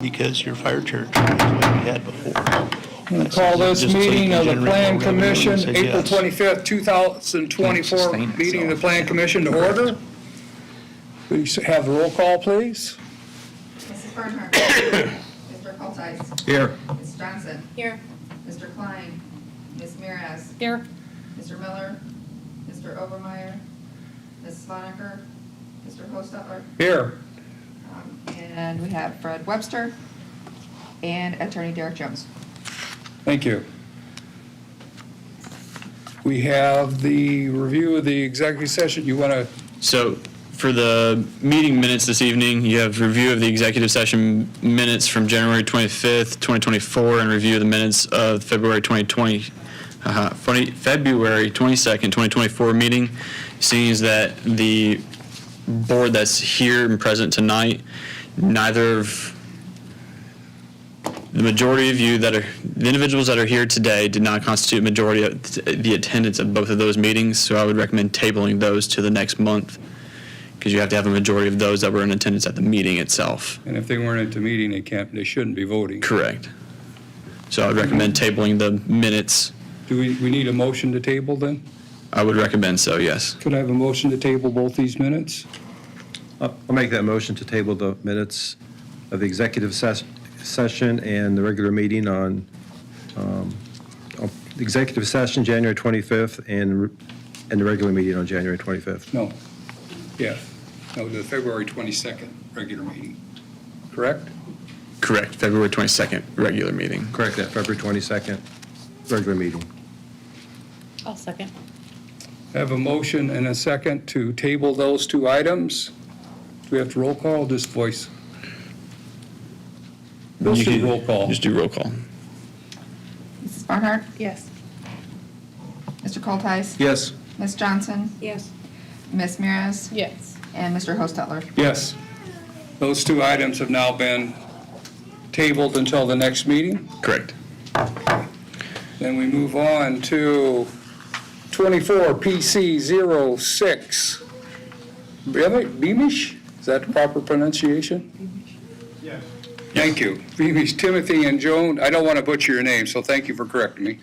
because your fire church is what we had before. We'll call this Just so you meeting can of the generate Plan more revenue, Commission, say April yes. 25th, 2024, Sustain meeting of the itself. Plan Commission to order. Please have the roll call, please. Mrs. Barnhart. Mr. Coltice. Here. Ms. Johnson. Here. Mr. Klein. Ms. Miraz. Here. Mr. Miller. Mr. Obermeyer. Ms. Swaneker. Mr. Hostetler. Here. And we have Fred Webster and Attorney Derek Jones. Thank you. We have the review of the executive session. You want to, So for the meeting minutes this evening, you have review of the executive session minutes from January 25th, 2024, and review of the minutes of February 22nd, 2024 meeting. Seeing as that the board that's here and present tonight, neither of the majority of you that are, the individuals that are here today did not constitute a majority of the attendance of both of those meetings, so I would recommend tabling those to the next month, because you have to have a majority of those that were in attendance at the meeting itself. and if they weren't at the meeting, they shouldn't be voting. Correct. So I would recommend tabling the minutes. Do we need a motion to table then? I would recommend so, yes. Could I have a motion to table both these minutes? I'll make that motion to table the minutes of the executive session and the regular meeting on the executive session, January 25th, and the regular meeting on January 25th. No. Yeah. No, the February 22nd regular meeting. Correct? Correct, February 22nd, regular meeting. Correct, that February 22nd, regular meeting. I'll second. I have a motion and a second to table those two items. Do we have to roll call or just voice? Let's You do can roll call. Just do roll call. Mrs. Barnhart. Yes. Mr. Coltice. Yes. Ms. Johnson. Yes. Ms. Miraz. Yes. And Mr. Hostetler. Yes. Those two items have now been tabled until the next meeting. Correct. Then we move on to 24 PC 06. Beamish? Is that the proper pronunciation? Yes. Thank you. Beamish Timothy and Joan. I don't want to butcher your name, so thank you for correcting me.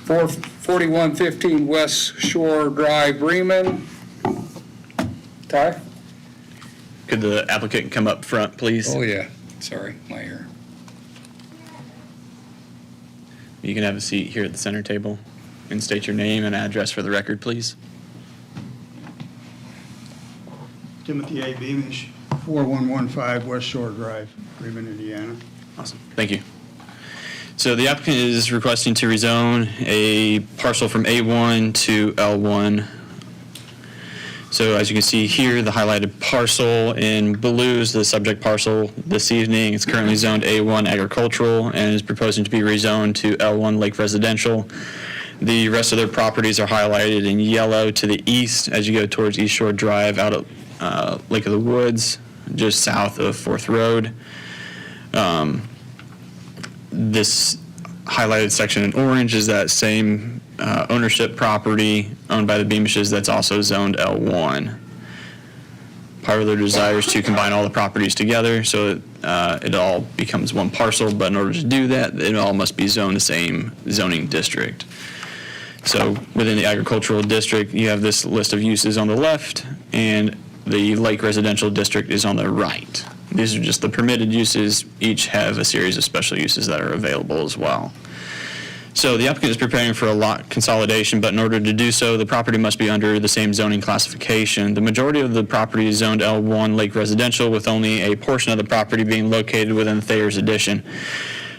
4115 West Shore Drive, Bremen. Ty? Could the applicant come up front, please? Oh, yeah. Sorry, my ear. You can have a seat here at the center table and state your name and address for the record, please. Timothy A. Beamish, 4115 West Shore Drive, Bremen, Indiana. Awesome, thank you. So the applicant is requesting to rezone a parcel from A1 to L1. So as you can see here, the highlighted parcel in blue is the subject parcel this evening. It's currently zoned A1 agricultural and is proposing to be rezoned to L1 lake residential. The rest of their properties are highlighted in yellow to the east as you go towards East Shore Drive out at Lake of the Woods, just south of 4th Road. This highlighted section in orange is that same ownership property owned by the Beamishes that's also zoned L1. Part of their desire is to combine all the properties together so it all becomes one parcel, but in order to do that, it all must be zoned the same zoning district. So within the agricultural district, you have this list of uses on the left, and the lake residential district is on the right. These are just the permitted uses. Each have a series of special uses that are available as well. So the applicant is preparing for a lot consolidation, but in order to do so, the property must be under the same zoning classification. The majority of the property is zoned L1 Lake Residential, with only a portion of the property being located within Thayer's Addition.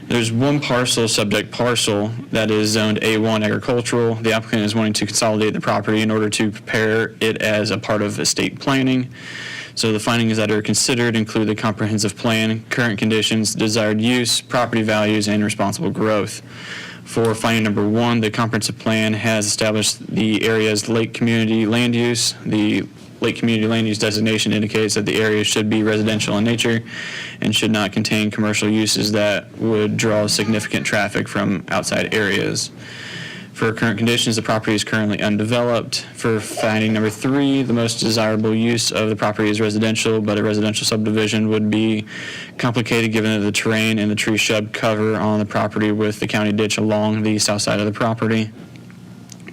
There's one parcel, subject parcel, that is zoned A1 Agricultural. The applicant is wanting to consolidate the property in order to prepare it as a part of estate planning. So the findings that are considered include the comprehensive plan, current conditions, desired use, property values, and responsible growth. For finding number 1, the comprehensive plan has established the area's lake community land use. The lake community land use designation indicates that the area should be residential in nature and should not contain commercial uses that would draw significant traffic from outside areas. For current conditions, the property is currently undeveloped. For finding number 3, the most desirable use of the property is residential, but a residential subdivision would be complicated given that the terrain and the tree shrub cover on the property with the county ditch along the south side of the property.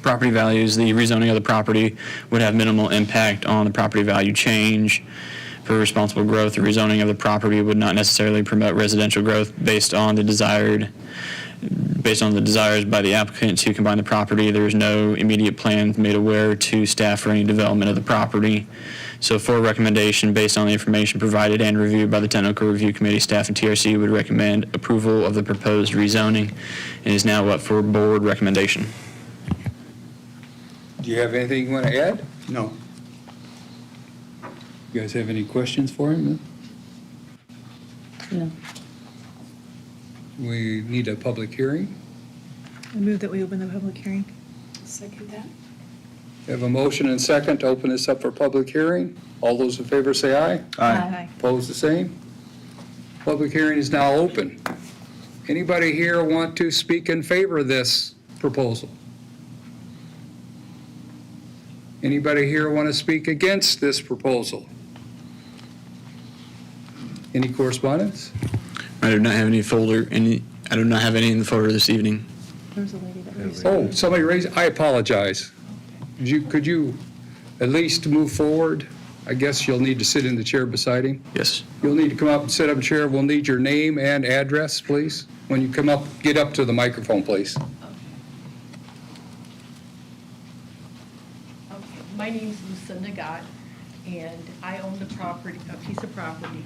Property values, the rezoning of the property would have minimal impact on the property value change. For responsible growth, the rezoning of the property would not necessarily promote residential growth based on the desires by the applicant to combine the property. There is no immediate plan made aware to staff for any development of the property. So for recommendation, based on the information provided and reviewed by the Technical Review Committee, staff and TRC would recommend approval of the proposed rezoning. It is now up for board recommendation. Do you have anything you want to add? No. You guys have any questions for him? No. We need a public hearing. I move that we open the public hearing. Second that. We have a motion and second to open this up for public hearing. All those in favor say aye. Aye. Opposed, the same. Public hearing is now open. Anybody here want to speak in favor of this proposal? Anybody here want to speak against this proposal? Any correspondence? I do not have any I do not have any in the folder this evening. There was a lady that raised. Oh, somebody raised, I apologize. Could you at least move forward? I guess you'll need to sit in the chair beside him. Yes. You'll need to come up and sit up in the chair. We'll need your name and address, please. When you come up, get up to the microphone, please. Okay, my name's Lucinda Gott, and I own the property, a piece of property.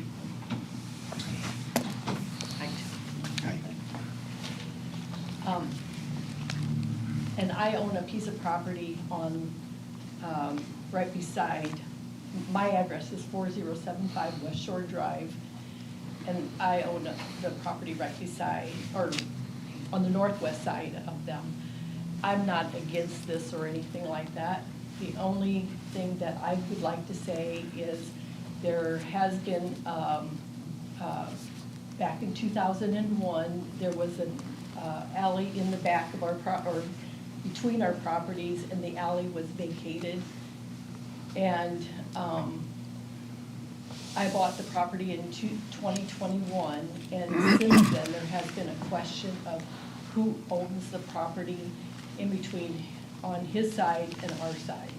And I own a piece of property on, right beside, my address is 4075 West Shore Drive, and I own the property right beside, or on the northwest side of them. I'm not against this or anything like that. The only thing that I would like to say is there has been, back in 2001, there was an alley in the back of our, or between our properties, and the alley was vacated. And I bought the property in 2021, and since then, there has been a question of who owns the property in between, on his side and our side.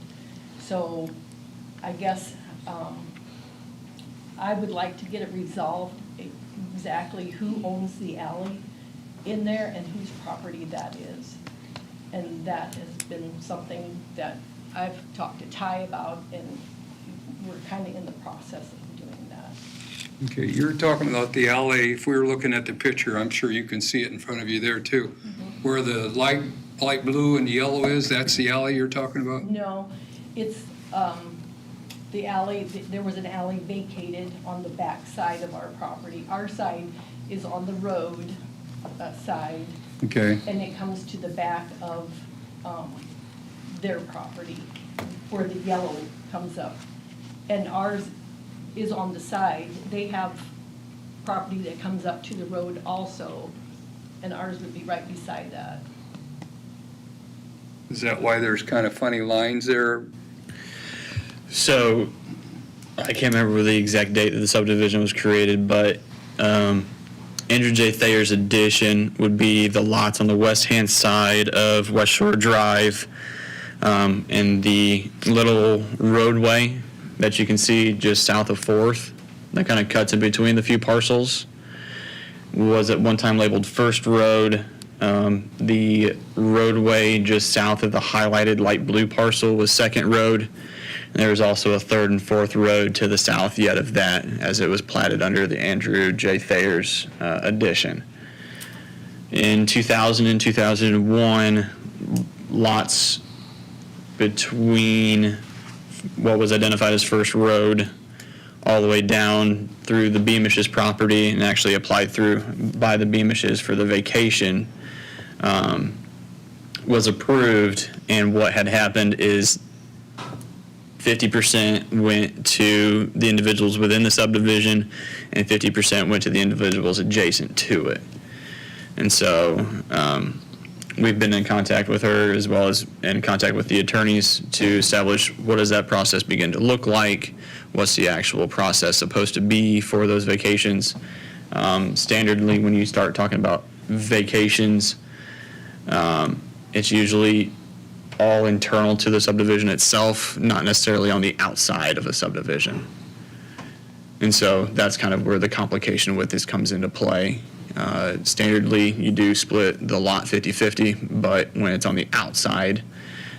So I guess I would like to get it resolved, exactly who owns the alley in there and whose property that is. And that has been something that I've talked to Ty about, and we're kind of in the process of doing that. Okay, you're talking about the alley. If we were looking at the picture, I'm sure you can see it in front of you there too. Where the light blue and yellow is, that's the alley you're talking about? No, it's the alley, there was an alley vacated on the back side of our property. Our side is on the road side, Okay, and it comes to the back of their property where the yellow comes up. And ours is on the side. They have property that comes up to the road also, and ours would be right beside that. is that why there's kind of funny lines there? So, I can't remember the exact date that the subdivision was created, but Andrew J. Thayer's addition would be the lots on the west-hand side of West Shore Drive, and the little roadway that you can see just south of 4th, that kind of cuts in between the few parcels, was at one time labeled First Road. The roadway just south of the highlighted light blue parcel was Second Road. And there was also a 3rd and 4th road to the south yet of that, as it was platted under the Andrew J. Thayer's addition. In 2000 and 2001, lots between what was identified as First Road all the way down through the Beamish's property, and actually applied through by the Beamish's for the vacation, was approved. And what had happened is 50% went to the individuals within the subdivision, and 50% went to the individuals adjacent to it. And so we've been in contact with her as well as in contact with the attorneys to establish what does that process begin to look like? What's the actual process supposed to be for those vacations? Standardly, when you start talking about vacations, it's usually all internal to the subdivision itself, not necessarily on the outside of a subdivision. And so that's kind of where the complication with this comes into play. Standardly, you do split the lot 50-50, but when it's on the outside,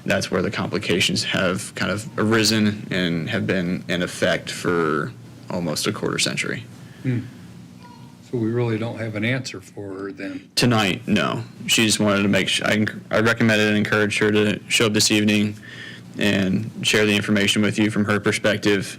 that's where the complications have kind of arisen and have been in effect for almost a quarter century. So we really don't have an answer for her then. Tonight, no. She just wanted to make sure, I recommended and encouraged her to show up this evening and share the information with you from her perspective,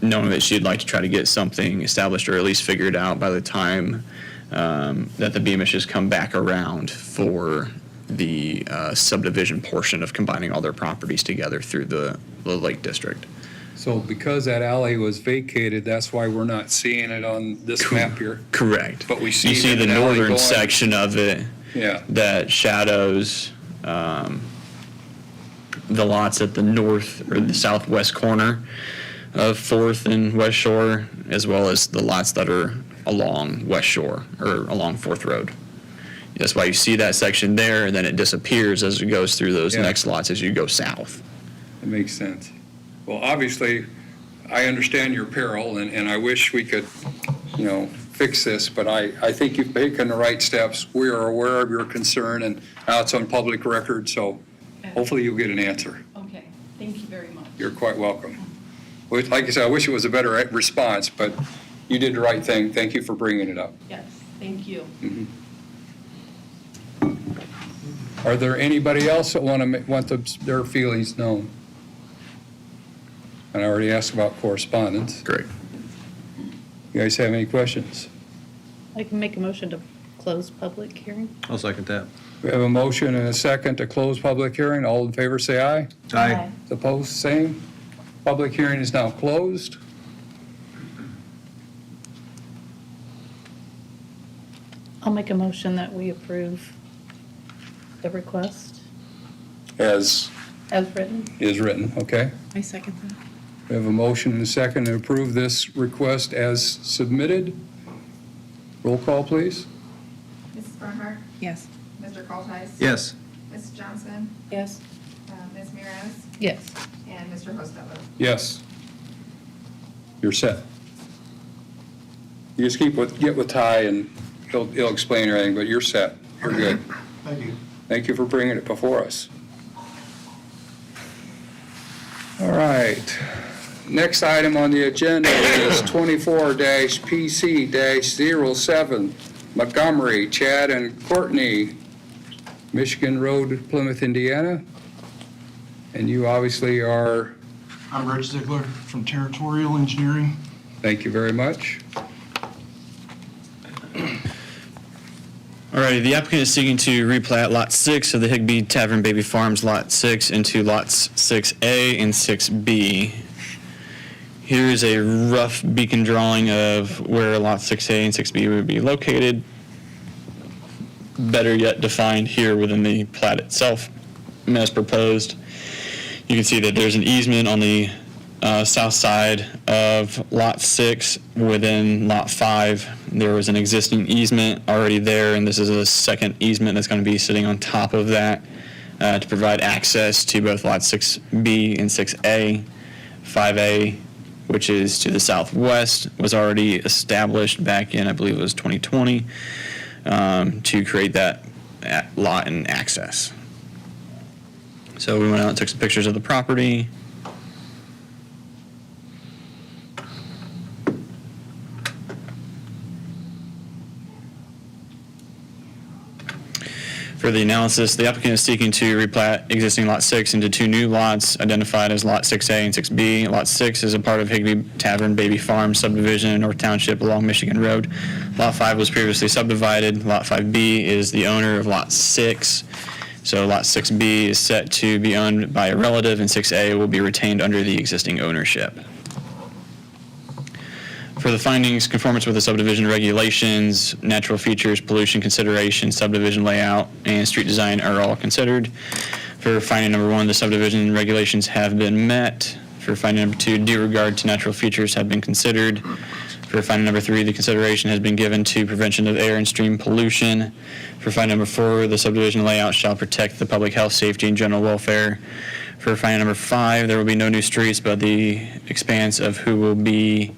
knowing that she'd like to try to get something established or at least figured out by the time that the Beamishes come back around for the subdivision portion of combining all their properties together through the Lake District. So because that alley was vacated, that's why we're not seeing it on this map here? Correct. But we see You see that the alley northern going- section of it Yeah. that shadows the lots at the north or the southwest corner of 4th and West Shore, as well as the lots that are along West Shore or along 4th Road. That's why you see that section there, and then it disappears as it goes through those Yeah. next lots as you go south. It makes sense. Well, obviously, I understand your peril, and I wish we could, fix this, but I think you've taken the right steps. We are aware of your concern, and now it's on public record, so hopefully you'll get an answer. Okay, thank you very much. You're quite welcome. Like I said, I wish it was a better response, but you did the right thing. Thank you for bringing it up. Yes, thank you. Are there anybody else that want their feelings known? And I already asked about correspondence. Great. You guys have any questions? I can make a motion to close public hearing. I'll second that. We have a motion and a second to close public hearing. All in favor, say aye. Aye. Opposed, same. Public hearing is now closed. I'll make a motion that we approve the request As as written. is written, okay? I second that. We have a motion and a second to approve this request as submitted. Roll call, please. Mrs. Barnhart? Yes. Mr. Coltheis? Yes. Mrs. Johnson? Yes. Ms. Meares? Yes. And Mr. Hostetter? Yes. You're set. You just get with Ty and he'll explain everything, but you're set. You're good. Thank you. Thank you for bringing it before us. All right. Next item on the agenda is 24-PC-07, Montgomery, Chad and Courtney, Michigan Road, Plymouth, Indiana. And you obviously are, I'm Rich Ziegler from Territorial Engineering. thank you very much. All right, the applicant is seeking to replat Lot 6 of the Higbee Tavern Baby Farms Lot 6 into Lots 6A and 6B. Here is a rough beacon drawing of where Lot 6A and 6B would be located. Better yet defined here within the plat itself as proposed. You can see that there's an easement on the south side of Lot 6 within Lot 5. There was an existing easement already there, and this is a second easement that's going to be sitting on top of that to provide access to both Lot 6B and 6A. 5A, which is to the southwest, was already established back in, I believe it was 2020, to create that lot and access. So we went out and took some pictures of the property. For the analysis, the applicant is seeking to replat existing Lot 6 into two new lots identified as Lot 6A and 6B. Lot 6 is a part of Higbee Tavern Baby Farm subdivision in North Township along Michigan Road. Lot 5 was previously subdivided. Lot 5B is the owner of Lot 6. So Lot 6B is set to be owned by a relative, and 6A will be retained under the existing ownership. For the findings, conformance with the subdivision regulations, natural features, pollution consideration, subdivision layout, and street design are all considered. For finding number 1, the subdivision regulations have been met. For finding number 2, due regard to natural features have been considered. For finding number 3, the consideration has been given to prevention of air and stream pollution. For finding number 4, the subdivision layout shall protect the public health, safety, and general welfare. For finding number 5, there will be no new streets, but the expanse of who will be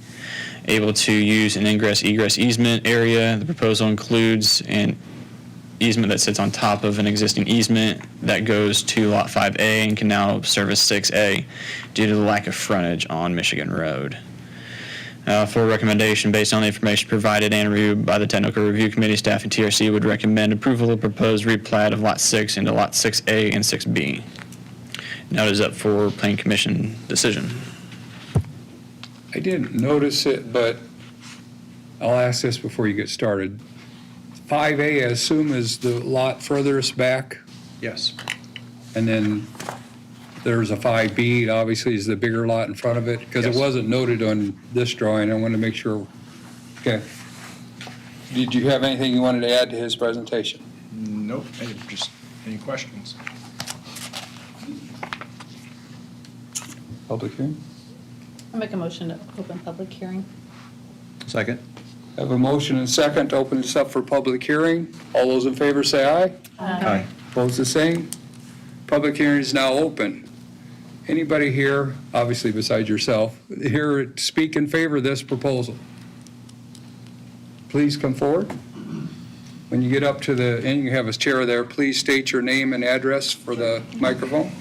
able to use an ingress-egress easement area. The proposal includes an easement that sits on top of an existing easement that goes to Lot 5A and can now service 6A due to the lack of frontage on Michigan Road. For recommendation, based on the information provided and reviewed by the Technical Review Committee, staff and TRC would recommend approval of proposed replat of Lot 6 into Lot 6A and 6B. Now it is up for Plan Commission decision. I didn't notice it, but I'll ask this before you get started. 5A, I assume, is the lot furthest back, Yes. and then there's a 5B, obviously, is the bigger lot in front of it, because it Yes. wasn't noted on this drawing. I want to make sure. Okay. Did you have anything you wanted to add to his presentation? Nope, hey, just any questions? Public hearing? I'll make a motion to open public hearing. Second? Have a motion and second to open this up for public hearing. All those in favor say aye. Aye. Opposed, the same. Public hearing is now open. Anybody here, obviously besides yourself, here to speak in favor of this proposal? Please come forward. When you get up to the end, you have a chair there. Please state your name and address for the microphone.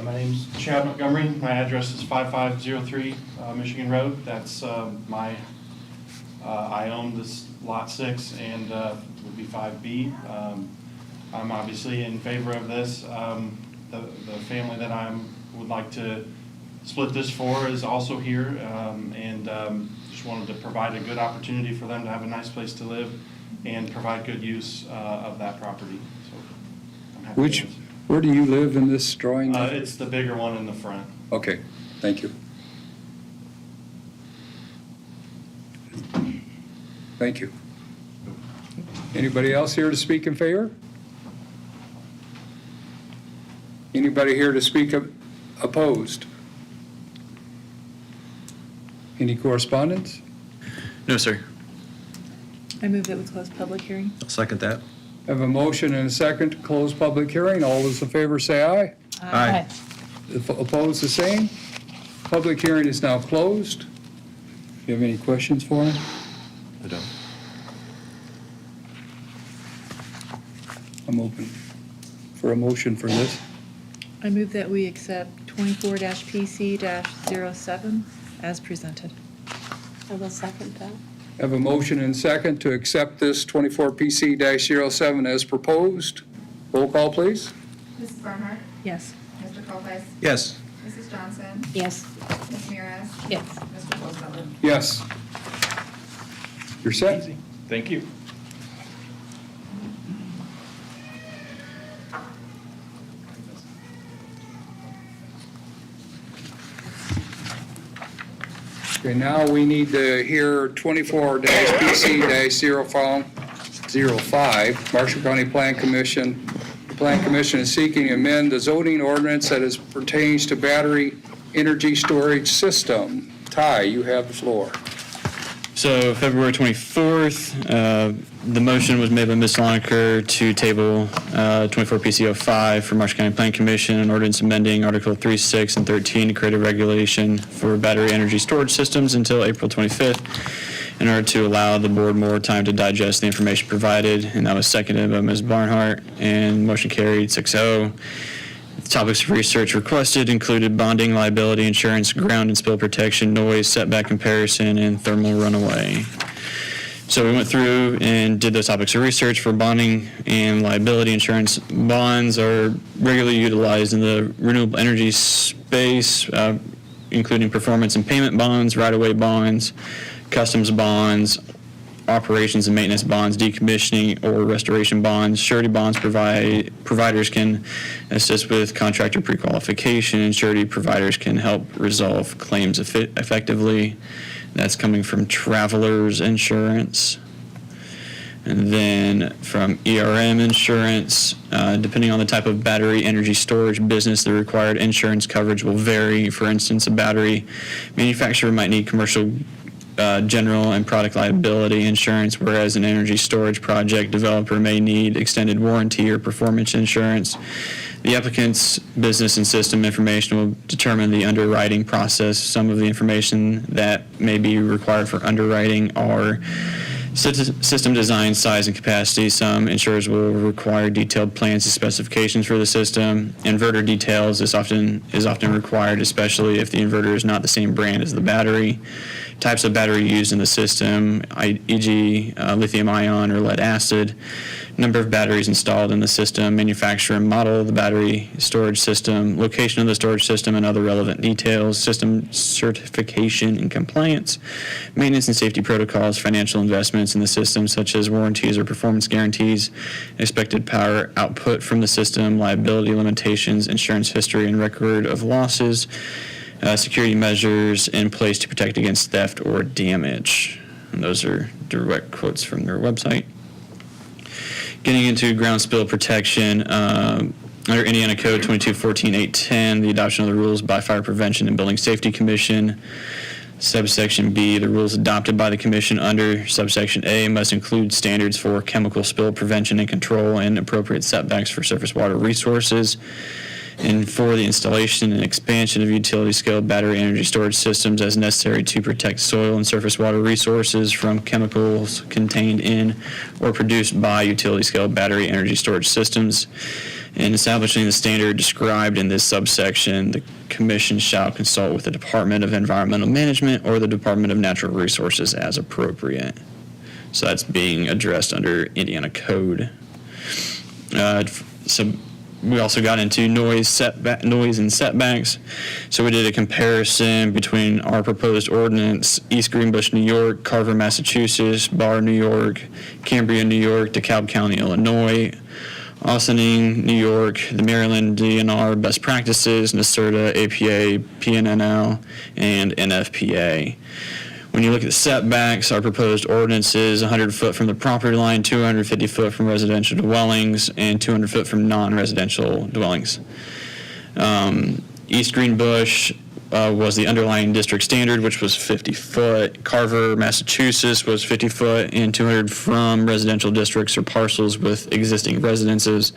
My name's Chad Montgomery. My address is 5503 Michigan Road. That's I own this Lot 6 and would be 5B. I'm obviously in favor of this. The family that I would like to split this for is also here, and just wanted to provide a good opportunity for them to have a nice place to live and provide good use of that property. So I'm happy to answer. Where do you live in this drawing? It's the bigger one in the front. Okay, thank you. Thank you. Anybody else here to speak in favor? Anybody here to speak opposed? Any correspondence? No, sir. I move that we close public hearing. I'll second that. Have a motion and a second to close public hearing. All those in favor say aye. Aye. Opposed, the same. Public hearing is now closed. Do you have any questions for him? I don't. I'm open for a motion for this. I move that we accept 24-PC-07 as presented. I will second that. Have a motion and second to accept this 24PC-07 as proposed. Roll call, please. Mrs. Barnhart? Yes. Mr. Colfax? Yes. Mrs. Johnson? Yes. Ms. Mears? Yes. Mr. Postletter? Yes. You're set. Thank you. Okay, now we need to hear 24-PC-05, Marshall County Plan Commission. The Plan Commission is seeking to amend the zoning ordinance that pertains to battery energy storage system. Ty, you have the floor. So February 24th, the motion was made by Ms. Loneker to table 24PC-05 for Marshall County Plan Commission, an ordinance amending Article 3, 6, and 13 to create a regulation for battery energy storage systems until April 25th in order to allow the board more time to digest the information provided, and that was seconded by Ms. Barnhart, and motion carried 6-0. The topics of research requested included bonding, liability insurance, ground and spill protection, noise, setback comparison, and thermal runaway. So we went through and did those topics of research for bonding and liability insurance. Bonds are regularly utilized in the renewable energy space, including performance and payment bonds, right-of-way bonds, customs bonds, operations and maintenance bonds, decommissioning or restoration bonds. Surety bonds providers can assist with contractor pre-qualification, and surety providers can help resolve claims effectively. That's coming from Travelers Insurance. And then from ERM Insurance, depending on the type of battery energy storage business, the required insurance coverage will vary. For instance, a battery manufacturer might need commercial general and product liability insurance, whereas an energy storage project developer may need extended warranty or performance insurance. The applicant's business and system information will determine the underwriting process. Some of the information that may be required for underwriting are system design, size, and capacity. Some insurers will require detailed plans and specifications for the system. Inverter details is often required, especially if the inverter is not the same brand as the battery. Types of battery used in the system, e.g. lithium-ion or lead-acid. Number of batteries installed in the system, manufacturer and model of the battery storage system, location of the storage system, and other relevant details, system certification and compliance, maintenance and safety protocols, financial investments in the system, such as warranties or performance guarantees, expected power output from the system, liability limitations, insurance history and record of losses, security measures in place to protect against theft or damage. And those are direct quotes from their website. Getting into ground spill protection, under Indiana Code 2214-810, the adoption of the rules by Fire Prevention and Building Safety Commission. Subsection B, the rules adopted by the commission under subsection A must include standards for chemical spill prevention and control and appropriate setbacks for surface water resources. And for the installation and expansion of utility-scale battery energy storage systems as necessary to protect soil and surface water resources from chemicals contained in or produced by utility-scale battery energy storage systems. In establishing the standard described in this subsection, the Commission shall consult with the Department of Environmental Management or the Department of Natural Resources as appropriate. So that's being addressed under Indiana Code. We also got into noise and setbacks. So we did a comparison between our proposed ordinance, East Greenbush, New York, Carver, Massachusetts, Barr, New York, Cambria, New York, DeKalb County, Illinois, Austining, New York, the Maryland DNR best practices, NYSERDA, APA, PNNL, and NFPA. When you look at the setbacks, our proposed ordinance is 100 foot from the property line, 250 foot from residential dwellings, and 200 foot from non-residential dwellings. East Greenbush was the underlying district standard, which was 50 foot. Carver, Massachusetts was 50 foot and 200 from residential districts or parcels with existing residences.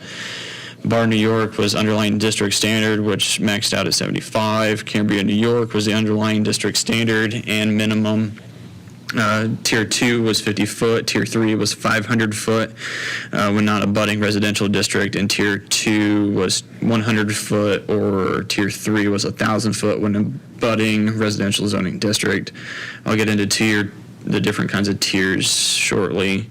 Barr, New York was underlying district standard, which maxed out at 75. Cambria, New York was the underlying district standard and minimum. Tier 2 was 50 foot. Tier 3 was 500 foot when not abutting residential district, and Tier 2 was 100 foot, or Tier 3 was 1,000 foot when abutting residential zoning district. I'll get into the different kinds of tiers shortly.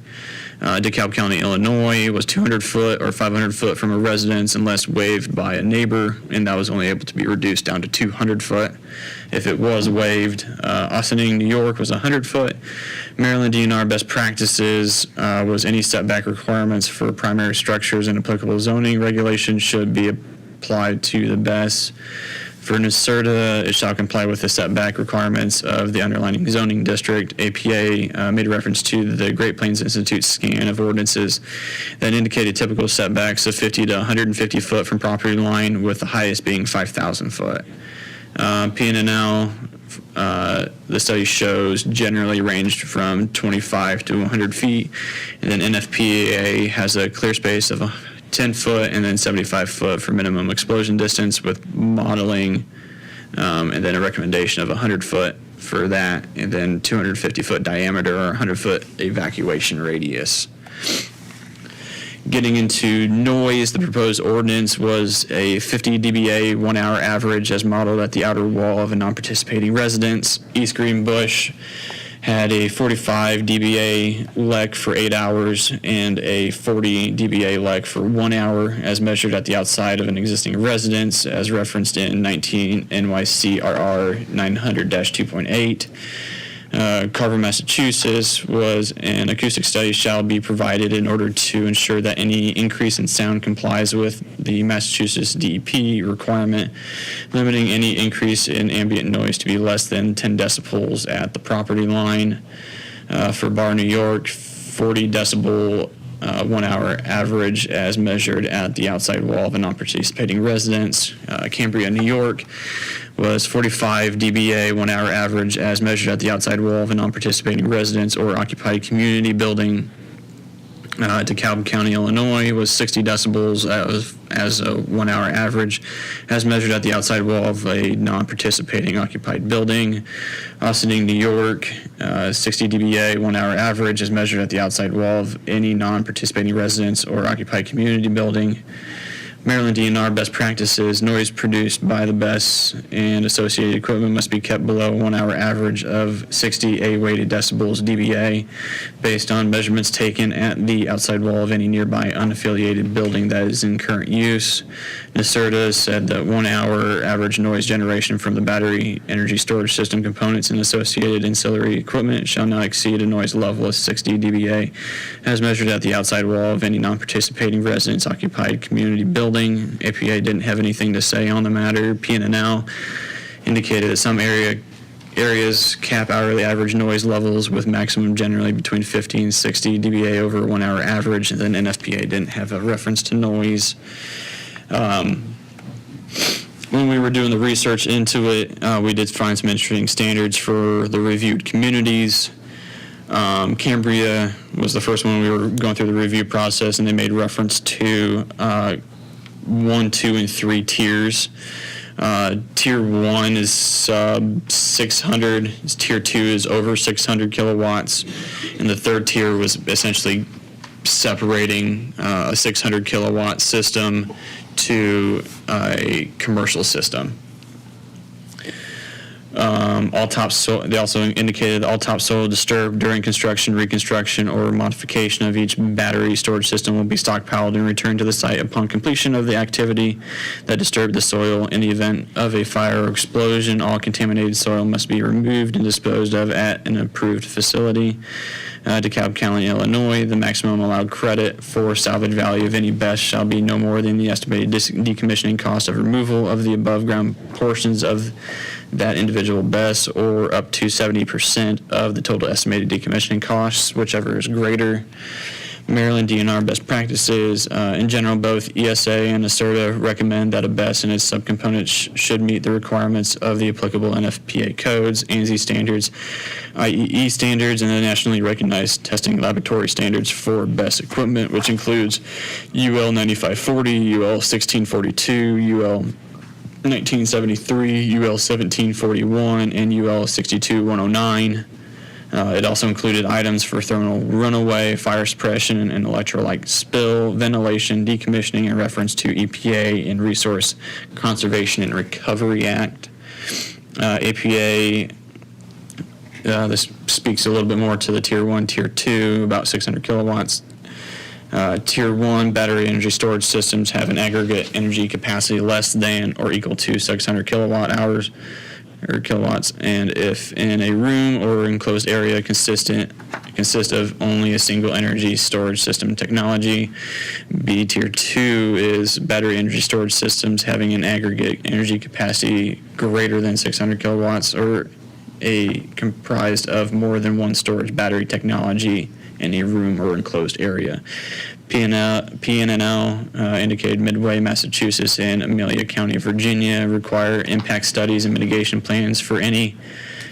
DeKalb County, Illinois was 200 foot or 500 foot from a residence unless waived by a neighbor, and that was only able to be reduced down to 200 foot if it was waived. Austining, New York was 100 foot. Maryland DNR best practices was any setback requirements for primary structures and applicable zoning regulations should be applied to the best. For NYSERDA, it shall comply with the setback requirements of the underlying zoning district. APA made a reference to the Great Plains Institute scan of ordinances that indicated typical setbacks of 50 to 150 foot from property line, with the highest being 5,000 foot. PNNL, the study shows generally ranged from 25 to 100 feet, and then NFPA has a clear space of 10 foot and then 75 foot for minimum explosion distance with modeling, and then a recommendation of 100 foot for that, and then 250 foot diameter or 100 foot evacuation radius. Getting into noise, the proposed ordinance was a 50 dBA 1 hour average as modeled at the outer wall of a non-participating residence. East Greenbush had a 45 dBA LEC for 8 hours and a 40 dBA LEC for 1 hour as measured at the outside of an existing residence as referenced in 19 NYCRR 900-2.8. Carver, Massachusetts, was an acoustic study shall be provided in order to ensure that any increase in sound complies with the Massachusetts DEP requirement, limiting any increase in ambient noise to be less than 10 decibels at the property line. For Bar, New York, 40 decibel 1 hour average as measured at the outside wall of a non-participating residence. Cambria, New York was 45 dBA 1 hour average as measured at the outside wall of a non-participating residence or occupied community building. DeKalb County, Illinois was 60 decibels as a 1 hour average as measured at the outside wall of a non-participating occupied building. Austin, New York, 60 dBA 1 hour average as measured at the outside wall of any non-participating residence or occupied community building. Maryland DNR best practices: noise produced by the BES and associated equipment must be kept below 1 hour average of 60 A-weighted decibels dBA based on measurements taken at the outside wall of any nearby unaffiliated building that is in current use. NYSERDA said that 1 hour average noise generation from the battery energy storage system components and associated ancillary equipment shall not exceed a noise level of 60 dBA as measured at the outside wall of any non-participating residence occupied community building. APA didn't have anything to say on the matter. PNNL indicated that some areas cap hourly average noise levels with maximum generally between 50 and 60 dBA over 1 hour average, and then NFPA didn't have a reference to noise. When we were doing the research into it, we did find some interesting standards for the reviewed communities. Cambria was the first one we were going through the review process, and they made reference to 1, 2, and 3 tiers. Tier 1 is sub 600, Tier 2 is over 600 kilowatts, and the third tier was essentially separating a 600 kilowatt system to a commercial system. They also indicated all topsoil disturbed during construction, reconstruction, or modification of each battery storage system will be stockpiled and returned to the site upon completion of the activity that disturbed the soil. In the event of a fire or explosion, all contaminated soil must be removed and disposed of at an approved facility. DeKalb County, Illinois, the maximum allowed credit for salvage value of any BES shall be no more than the estimated decommissioning cost of removal of the above ground portions of that individual BES, or up to 70% of the total estimated decommissioning costs, whichever is greater. Maryland DNR best practices. In general, both ESA and NYSERDA recommend that a BES and its subcomponents should meet the requirements of the applicable NFPA codes, ANSI standards, IEE standards, and the nationally recognized testing laboratory standards for BES equipment, which includes UL 9540, UL 1642, UL 1973, UL 1741, and UL 62109. It also included items for thermal runaway, fire suppression, and electrolyte spill, ventilation, decommissioning, in reference to EPA and Resource Conservation and Recovery Act. APA, this speaks a little bit more to the Tier 1, Tier 2, about 600 kilowatts. Tier 1 battery energy storage systems have an aggregate energy capacity less than or equal to 600 kilowatt hours or kilowatts, and if in a room or enclosed area consist of only a single energy storage system technology. B, Tier 2 is battery energy storage systems having an aggregate energy capacity greater than 600 kilowatts or comprised of more than one storage battery technology in a room or enclosed area. PNNL indicated Midway, Massachusetts, and Amelia County, Virginia require impact studies and mitigation plans for any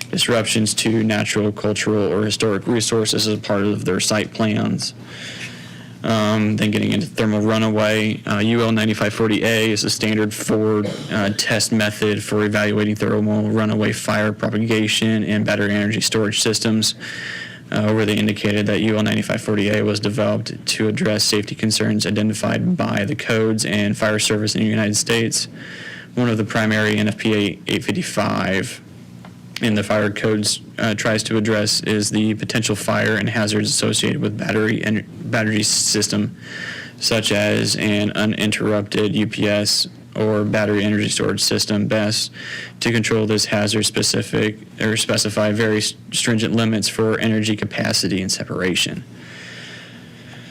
disruptions to natural, cultural, or historic resources as a part of their site plans. Then getting into thermal runaway, UL 9540A is a standard for test method for evaluating thermal runaway fire propagation and battery energy storage systems. Where they indicated that UL 9540A was developed to address safety concerns identified by the codes and fire service in the United States. One of the primary NFPA 855 in the fire codes tries to address is the potential fire and hazards associated with battery system, such as an uninterrupted UPS or battery energy storage system best to control this hazard specific or specify very stringent limits for energy capacity and separation.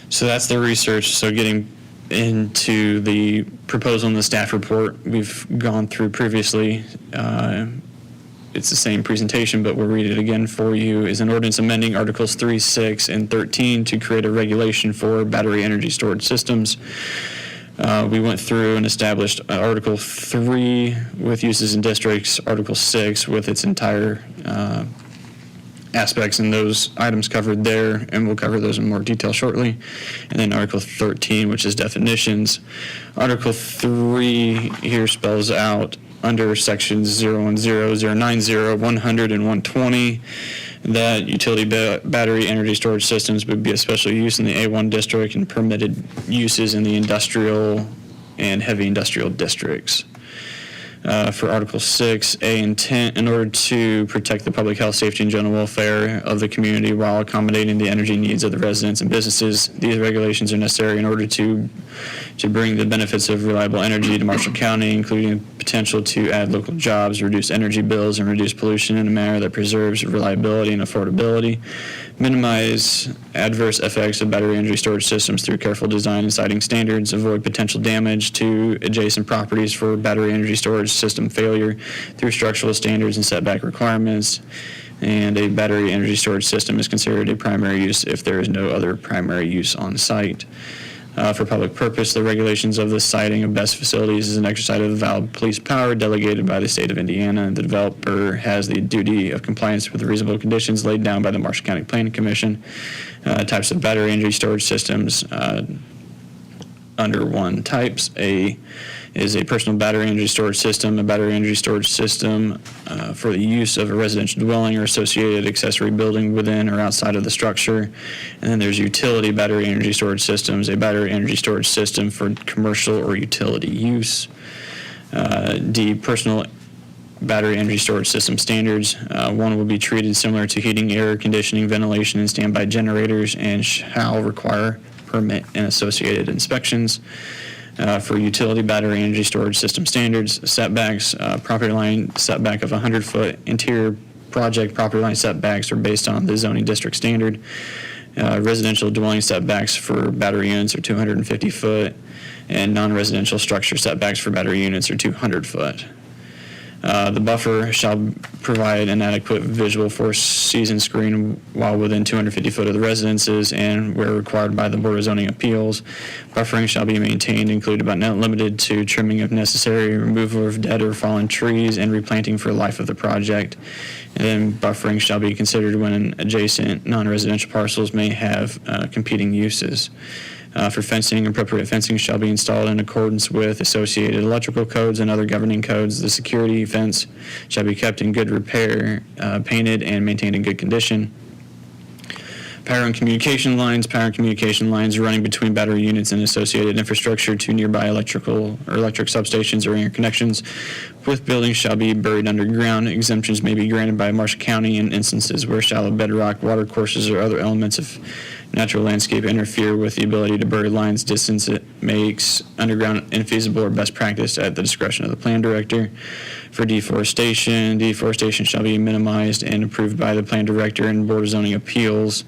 So that's the research. So getting into the proposal in the staff report we've gone through previously. It's the same presentation, but we'll read it again for you, is an ordinance amending Articles 3, 6, and 13 to create a regulation for battery energy storage systems. We went through and established Article 3 with uses and districts, Article 6 with its entire aspects and those items covered there, and we'll cover those in more detail shortly. And then Article 13, which is definitions. Article 3 here spells out under sections 010, 090, 100, and 120 that utility battery energy storage systems would be a special use in the A1 district and permitted uses in the industrial and heavy industrial districts. For Article 6, A intent, in order to protect the public health, safety, and general welfare of the community while accommodating the energy needs of the residents and businesses. These regulations are necessary in order to bring the benefits of reliable energy to Marshall County, including potential to add local jobs, reduce energy bills, and reduce pollution in a manner that preserves reliability and affordability, minimize adverse effects of battery energy storage systems through careful design and siting standards, avoid potential damage to adjacent properties for battery energy storage system failure through structural standards and setback requirements, and a battery energy storage system is considered a primary use if there is no other primary use on site. For public purpose, the regulations of the siting of BEST facilities is an exercise of the valid police power delegated by the state of Indiana. The developer has the duty of compliance with the reasonable conditions laid down by the Marshall County Planning Commission. Types of battery energy storage systems under one. Types: A is a personal battery energy storage system, a battery energy storage system for the use of a residential dwelling or associated accessory building within or outside of the structure. And then there's utility battery energy storage systems, a battery energy storage system for commercial or utility use. D, personal battery energy storage system standards. One will be treated similar to heating, air conditioning, ventilation, and standby generators and shall require permit and associated inspections. For utility battery energy storage system standards, setbacks, property line setback of 100-foot, interior project property line setbacks are based on the zoning district standard. Residential dwelling setbacks for battery units are 250-foot, and non-residential structure setbacks for battery units are 200-foot. The buffer shall provide an adequate visual four-season screen while within 250 foot of the residences and where required by the Board of Zoning Appeals. Buffering shall be maintained, included but not limited to trimming if necessary, removal of dead or fallen trees, and replanting for the life of the project. And then buffering shall be considered when adjacent non-residential parcels may have competing uses. For fencing, appropriate fencing shall be installed in accordance with associated electrical codes and other governing codes. The security fence shall be kept in good repair, painted, and maintained in good condition. Power and communication lines running between battery units and associated infrastructure to nearby electric substations or interconnections with buildings shall be buried underground. Exemptions may be granted by Marshall County in instances where shallow bedrock, water courses, or other elements of natural landscape interfere with the ability to bury lines. Distance it makes underground infeasible or best practice at the discretion of the plan director. For deforestation shall be minimized and approved by the plan director and Board of Zoning Appeals.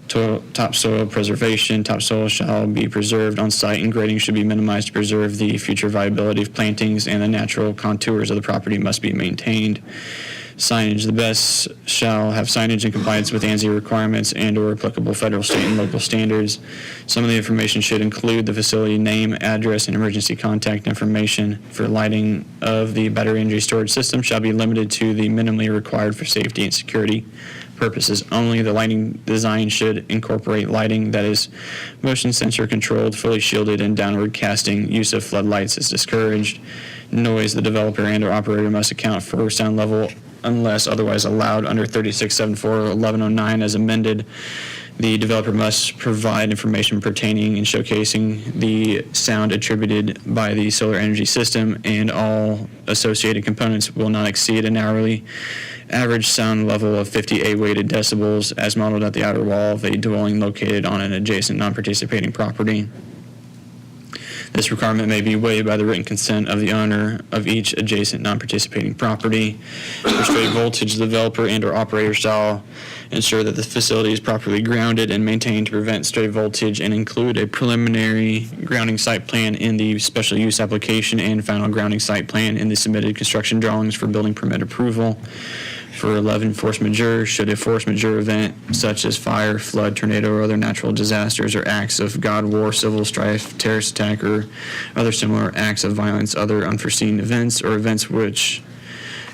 Topsoil preservation, topsoil shall be preserved on site and grading should be minimized to preserve the future viability of plantings, and the natural contours of the property must be maintained. Signage, the BEST shall have signage in compliance with ANSI requirements and or applicable federal, state, and local standards. Some of the information should include the facility name, address, and emergency contact information. For lighting of the battery energy storage system shall be limited to the minimally required for safety and security purposes only. The lighting design should incorporate lighting that is motion sensor controlled, fully shielded, and downward casting. Use of floodlights is discouraged. Noise, the developer and or operator must account for sound level unless otherwise allowed under 3674-1109 as amended. The developer must provide information pertaining and showcasing the sound attributed by the solar energy system, and all associated components will not exceed an hourly average sound level of 50 weighted decibels as modeled at the outer wall of a dwelling located on an adjacent non-participating property. This requirement may be waived by the written consent of the owner of each adjacent non-participating property. For straight voltage, the developer and/or operator shall ensure that the facility is properly grounded and maintained to prevent stray voltage, and include a preliminary grounding site plan in the special use application and final grounding site plan in the submitted construction drawings for building permit approval. For 11, force majeure, should a force majeure event such as fire, flood, tornado, or other natural disasters or acts of God, war, civil strife, terrorist attack, or other similar acts of violence, other unforeseen events, or events which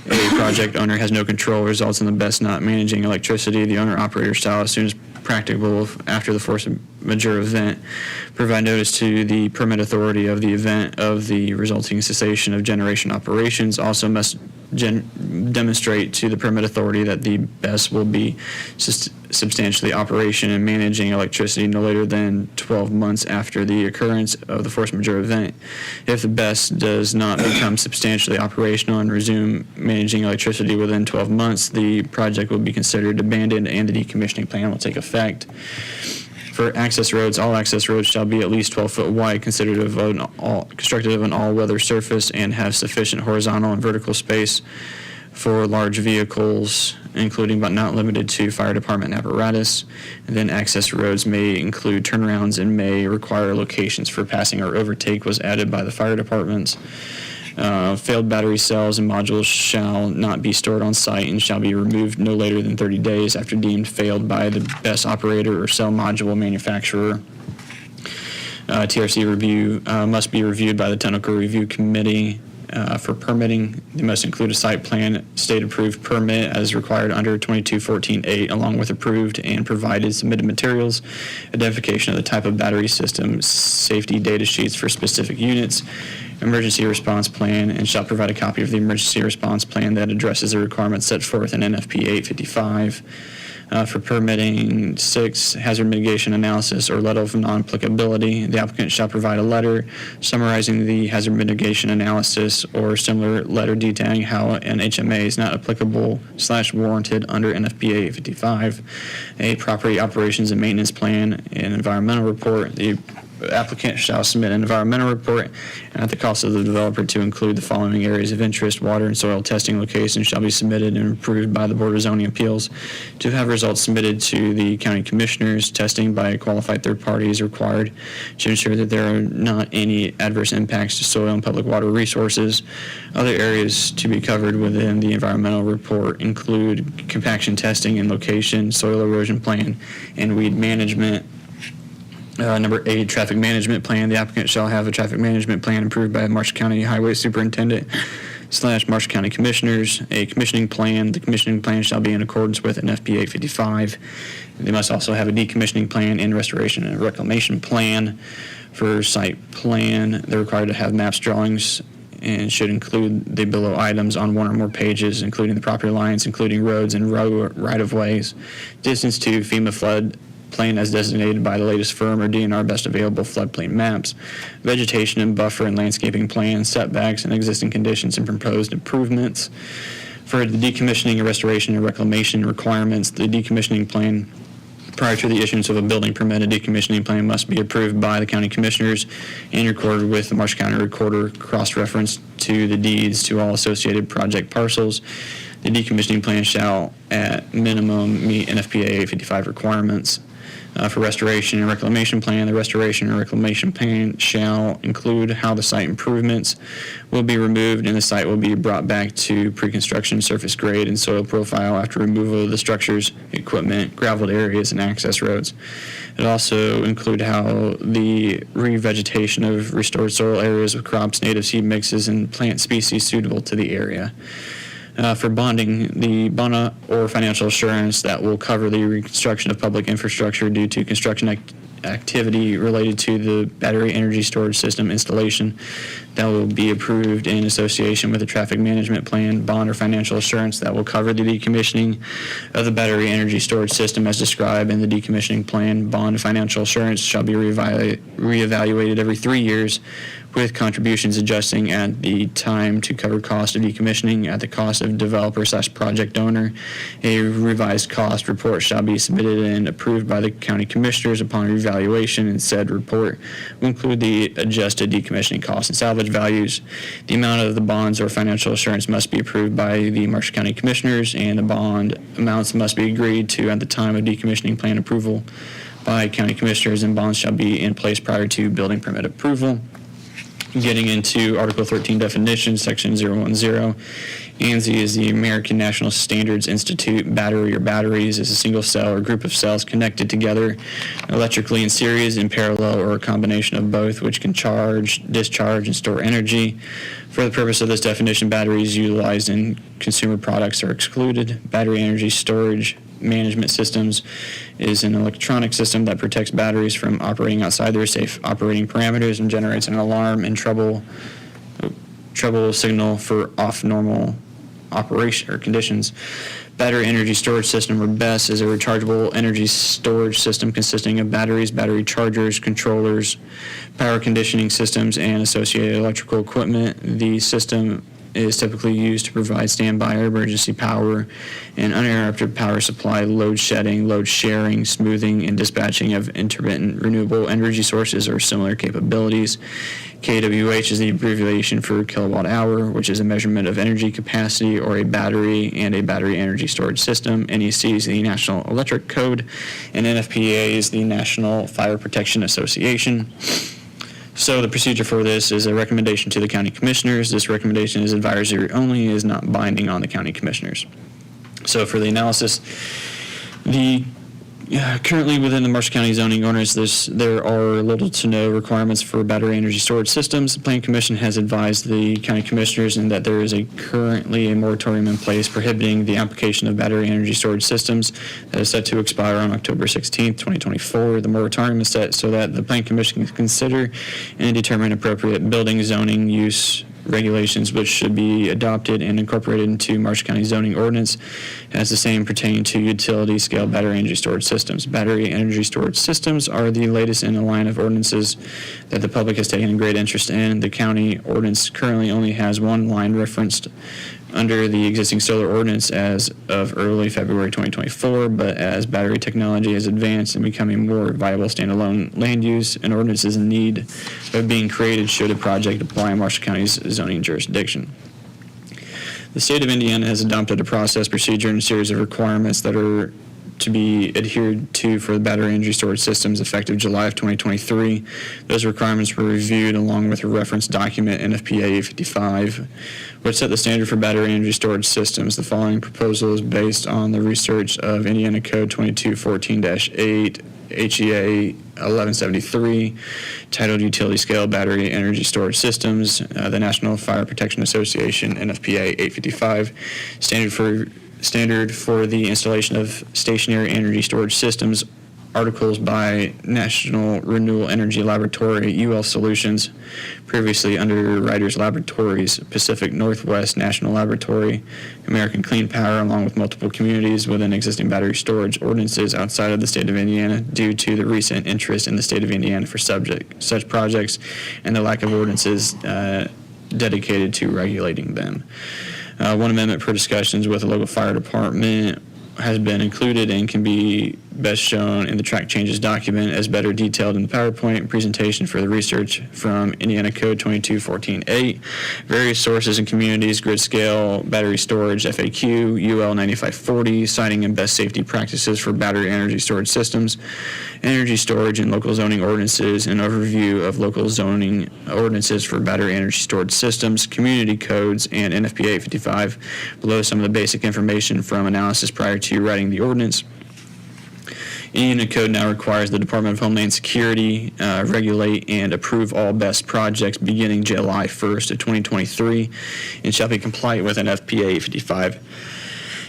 a project owner has no control, results in the best not managing electricity, the owner-operator shall, as soon as practicable after the force majeure event, provide notice to the permit authority of the event of the resulting cessation of generation operations. Also must demonstrate to the permit authority that the BES will be substantially operation and managing electricity no later than 12 months after the occurrence of the force majeure event. If the BES does not become substantially operational and resume managing electricity within 12 months, the project will be considered abandoned and the decommissioning plan will take effect. For access roads, all access roads shall be at least 12 foot wide, constructed of an all-weather surface, and have sufficient horizontal and vertical space for large vehicles, including but not limited to fire department apparatus. And then access roads may include turnarounds and may require locations for passing or overtake was added by the fire departments. Failed battery cells and modules shall not be stored on site and shall be removed no later than 30 days after deemed failed by the BES operator or cell module manufacturer. TRC review must be reviewed by the Technical Review Committee for permitting. They must include a site plan, state-approved permit as required under 2214-8, along with approved and provided submitted materials, identification of the type of battery system, safety data sheets for specific units, emergency response plan, and shall provide a copy of the emergency response plan that addresses the requirements set forth in NFPA 855. For permitting, 6, hazard mitigation analysis or letter of non-applicability. The applicant shall provide a letter summarizing the hazard mitigation analysis or similar letter detailing how an HMA is not applicable/warranted under NFPA 855. A property operations and maintenance plan, an environmental report. The applicant shall submit an environmental report and at the cost of the developer to include the following areas of interest. Water and soil testing locations shall be submitted and approved by the Board of Zoning Appeals. To have results submitted to the county commissioners, testing by qualified third parties required to ensure that there are not any adverse impacts to soil and public water resources. Other areas to be covered within the environmental report include compaction testing and location, soil erosion plan, and weed management. Number 8, traffic management plan. The applicant shall have a traffic management plan approved by Marshall County Highway Superintendent / Marshall County Commissioners. A commissioning plan. The commissioning plan shall be in accordance with NFPA 855. They must also have a decommissioning plan and restoration and reclamation plan. For site plan, they're required to have maps, drawings, and should include the below items on one or more pages, including the property lines, including roads and right-of-ways, distance to FEMA flood plain as designated by the latest firm or DNR best available floodplain maps, vegetation and buffer and landscaping plans, setbacks and existing conditions and proposed improvements. For the decommissioning and restoration and reclamation requirements, the decommissioning plan, prior to the issuance of a building permit, a decommissioning plan must be approved by the county commissioners and recorded with the Marshall County Recorder, cross-referenced to the deeds to all associated project parcels. The decommissioning plan shall, at minimum, meet NFPA 855 requirements. For restoration and reclamation plan, the restoration and reclamation plan shall include how the site improvements will be removed and the site will be brought back to pre-construction surface grade and soil profile after removal of the structures, equipment, graveled areas, and access roads. It also include how the revegetation of restored soil areas with crops, native seed mixes, and plant species suitable to the area. For bonding, the bond or financial assurance that will cover the reconstruction of public infrastructure due to construction activity related to the battery energy storage system installation that will be approved in association with the traffic management plan. Bond or financial assurance that will cover the decommissioning of the battery energy storage system as described in the decommissioning plan. Bond and financial assurance shall be reevaluated every 3 years with contributions adjusting at the time to cover cost of decommissioning at the cost of developer/project owner. A revised cost report shall be submitted and approved by the county commissioners upon revaluation, and said report will include the adjusted decommissioning costs and salvage values. The amount of the bonds or financial assurance must be approved by the Marshall County Commissioners, and the bond amounts must be agreed to at the time of decommissioning plan approval by county commissioners, and bonds shall be in place prior to building permit approval. Getting into Article 13 definitions, Section 010. ANSI is the American National Standards Institute. Battery or batteries is a single cell or group of cells connected together electrically in series, in parallel, or a combination of both, which can charge, discharge, and store energy. For the purpose of this definition, batteries utilized in consumer products are excluded. Battery energy storage management systems is an electronic system that protects batteries from operating outside their safe operating parameters and generates an alarm and trouble signal for off-normal operation or conditions. Battery energy storage system, or BESS, is a rechargeable energy storage system consisting of batteries, battery chargers, controllers, power conditioning systems, and associated electrical equipment. The system is typically used to provide standby or emergency power and uninterrupted power supply, load shedding, load sharing, smoothing, and dispatching of intermittent renewable energy sources or similar capabilities. kWh is the abbreviation for kilowatt hour, which is a measurement of energy capacity or a battery and a battery energy storage system. NEC is the National Electric Code, and NFPA is the National Fire Protection Association. So the procedure for this is a recommendation to the county commissioners. This recommendation is advisory only, is not binding on the county commissioners. So for the analysis, currently within the Marshall County zoning ordinance, there are little to no requirements for battery energy storage systems. The Planning Commission has advised the county commissioners in that there is currently a moratorium in place prohibiting the application of battery energy storage systems that is set to expire on October 16th, 2024. The moratorium is set so that the Planning Commission can consider and determine appropriate building zoning use regulations which should be adopted and incorporated into Marshall County zoning ordinance as the same pertain to utility scale battery energy storage systems. Battery energy storage systems are the latest in a line of ordinances that the public has taken a great interest in. The county ordinance currently only has one line referenced under the existing solar ordinance as of early February 2024, but as battery technology has advanced and become a more viable standalone land use, an ordinance is in need of being created should a project apply in Marshall County's zoning jurisdiction. The state of Indiana has adopted a process, procedure, and a series of requirements that are to be adhered to for the battery energy storage systems effective July of 2023. Those requirements were reviewed along with a reference document, NFPA 855, which set the standard for battery energy storage systems. The following proposal is based on the research of Indiana Code 2214-8, HEA 1173, titled Utility Scale Battery Energy Storage Systems, the National Fire Protection Association, NFPA 855, standard for the installation of stationary energy storage systems, articles by National Renewable Energy Laboratory, UL Solutions, previously under Ryder's Laboratories, Pacific Northwest National Laboratory, American Clean Power, along with multiple communities within existing battery storage ordinances outside of the state of Indiana due to the recent interest in the state of Indiana for such projects and the lack of ordinances dedicated to regulating them. One amendment per discussions with the local fire department has been included and can be best shown in the track changes document as better detailed in the PowerPoint presentation for the research from Indiana Code 2214-8, various sources and communities, grid scale, battery storage, FAQ, UL 9540, citing and best safety practices for battery energy storage systems, energy storage and local zoning ordinances, an overview of local zoning ordinances for battery energy storage systems, community codes, and NFPA 855, below some of the basic information from analysis prior to writing the ordinance. Indiana Code now requires the Department of Homeland Security regulate and approve all BESS projects beginning July 1st of 2023 and shall be compliant with NFPA 855.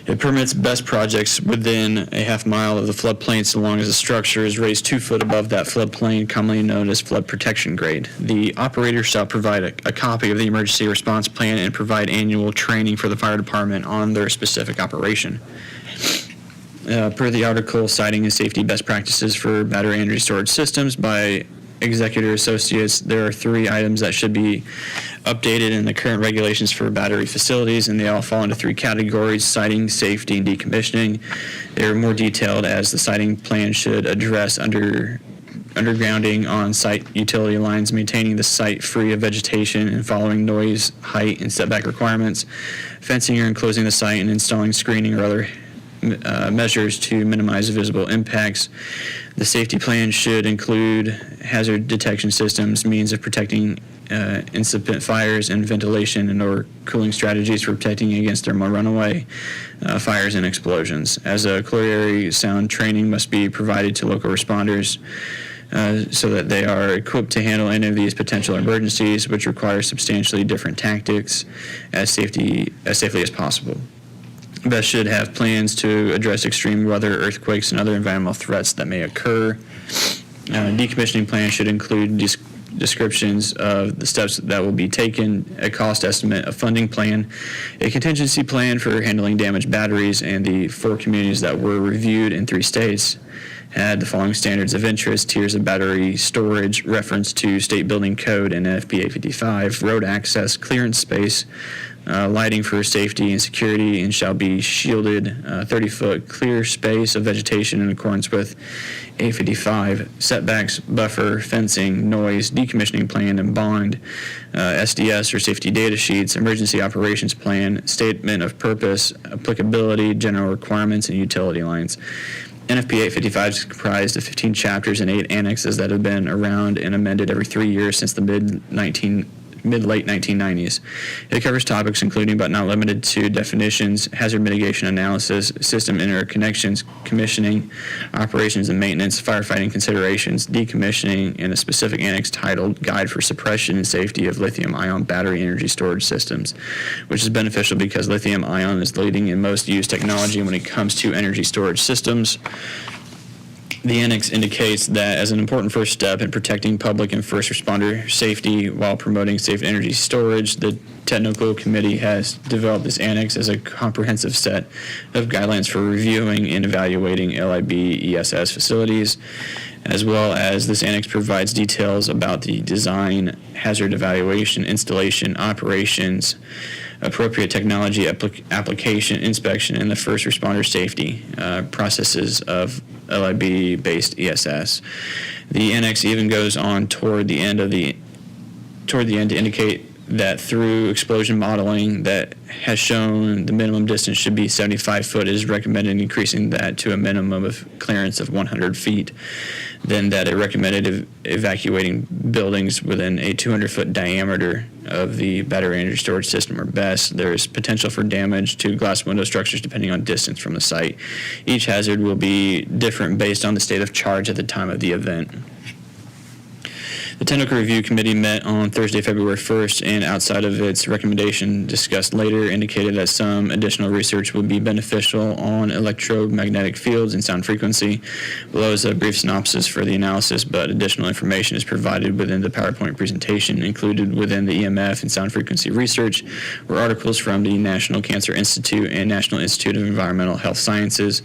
It permits BESS projects within a half mile of the floodplain so long as the structure is raised 2 foot above that floodplain, commonly known as flood protection grade. The operator shall provide a copy of the emergency response plan and provide annual training for the fire department on their specific operation. Per the article citing the safety best practices for battery energy storage systems by Executor Associates, there are 3 items that should be updated in the current regulations for battery facilities, and they all fall into 3 categories: siting, safety, and decommissioning. They're more detailed, as the siting plan should address undergrounding on site utility lines, maintaining the site free of vegetation and following noise, height, and setback requirements, fencing or enclosing the site, and installing screening or other measures to minimize visible impacts. The safety plan should include hazard detection systems, means of protecting incipient fires, and ventilation and or cooling strategies for protecting against thermal runaway, fires, and explosions. As a corollary, sound training must be provided to local responders so that they are equipped to handle any of these potential emergencies, which require substantially different tactics as safely as possible. BESS should have plans to address extreme weather, earthquakes, and other environmental threats that may occur. Decommissioning plans should include descriptions of the steps that will be taken, a cost estimate, a funding plan, a contingency plan for handling damaged batteries, and the 4 communities that were reviewed in 3 states had the following standards of interest: tiers of battery storage, reference to state building code and NFPA 55, road access, clearance space, lighting for safety and security, and shall be shielded 30-foot clear space of vegetation in accordance with A55, setbacks, buffer, fencing, noise, decommissioning plan and bond, SDS or safety data sheets, emergency operations plan, statement of purpose, applicability, general requirements, and utility lines. NFPA 855 is comprised of 15 chapters and 8 annexes that have been around and amended every 3 years since the mid-late 1990s. It covers topics including but not limited to definitions, hazard mitigation analysis, system interconnections, commissioning, operations and maintenance, firefighting considerations, decommissioning, and a specific annex titled Guide for Suppression and Safety of Lithium-Ion Battery Energy Storage Systems, which is beneficial because lithium-ion is leading in most used technology when it comes to energy storage systems. The annex indicates that as an important first step in protecting public and first responder safety while promoting safe energy storage, the technical committee has developed this annex as a comprehensive set of guidelines for reviewing and evaluating LIB ESS facilities, as well as this annex provides details about the design, hazard evaluation, installation, operations, appropriate technology application, inspection, and the first responder safety processes of LIB-based ESS. The annex even goes on toward the end to indicate that through explosion modeling that has shown the minimum distance should be 75 foot, it is recommended increasing that to a minimum of clearance of 100 feet. Then that it recommended evacuating buildings within a 200-foot diameter of the battery energy storage system or BESS. There is potential for damage to glass window structures depending on distance from the site. Each hazard will be different based on the state of charge at the time of the event. The Technical Review Committee met on Thursday, February 1st, and outside of its recommendation discussed later, indicated that some additional research would be beneficial on electromagnetic fields and sound frequency. Below is a brief synopsis for the analysis, but additional information is provided within the PowerPoint presentation. Included within the EMF and sound frequency research were articles from the National Cancer Institute and National Institute of Environmental Health Sciences.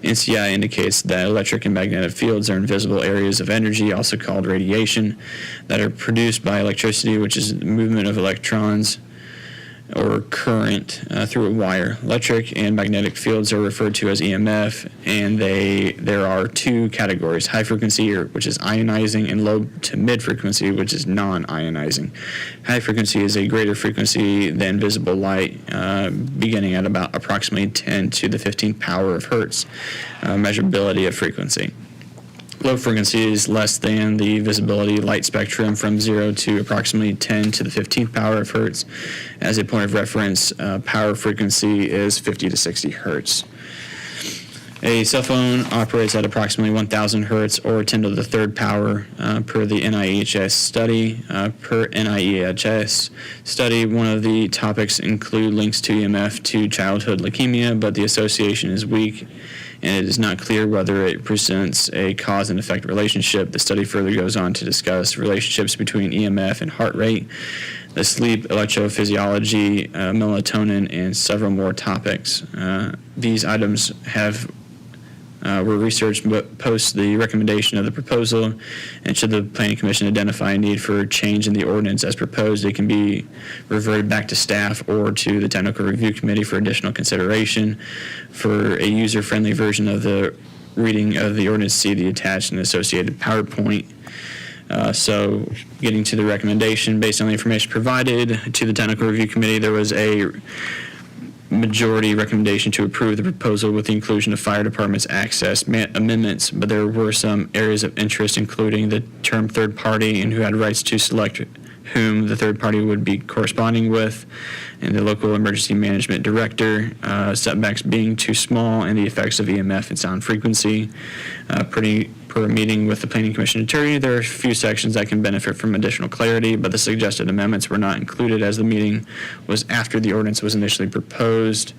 NCI indicates that electric and magnetic fields are invisible areas of energy, also called radiation, that are produced by electricity, which is the movement of electrons or current through a wire. Electric and magnetic fields are referred to as EMF, and there are 2 categories: high frequency, which is ionizing, and low to mid frequency, which is non-ionizing. High frequency is a greater frequency than visible light, beginning at about approximately 10 to the 15th power of hertz, measurability of frequency. Low frequency is less than the visibility light spectrum from 0 to approximately 10 to the 15th power of hertz. As a point of reference, power frequency is 50 to 60 hertz. A cell phone operates at approximately 1,000 hertz or 10 to the 3rd power per the NIHS study. Per NIHS study, one of the topics include links to EMF to childhood leukemia, but the association is weak and it is not clear whether it presents a cause and effect relationship. The study further goes on to discuss relationships between EMF and heart rate, the sleep electrophysiology, melatonin, and several more topics. These items have were researched post the recommendation of the proposal, and should the Planning Commission identify a need for change in the ordinance as proposed, it can be reverted back to staff or to the Technical Review Committee for additional consideration. For a user-friendly version of the reading of the ordinance, see the attached and associated PowerPoint. So getting to the recommendation, based on the information provided to the Technical Review Committee, there was a majority recommendation to approve the proposal with the inclusion of fire department's access amendments, but there were some areas of interest, including the term third party and who had rights to select whom the third party would be corresponding with, and the local emergency management director, setbacks being too small, and the effects of EMF and sound frequency. Per meeting with the Planning Commission attorney, there are a few sections that can benefit from additional clarity, but the suggested amendments were not included as the meeting was after the ordinance was initially proposed.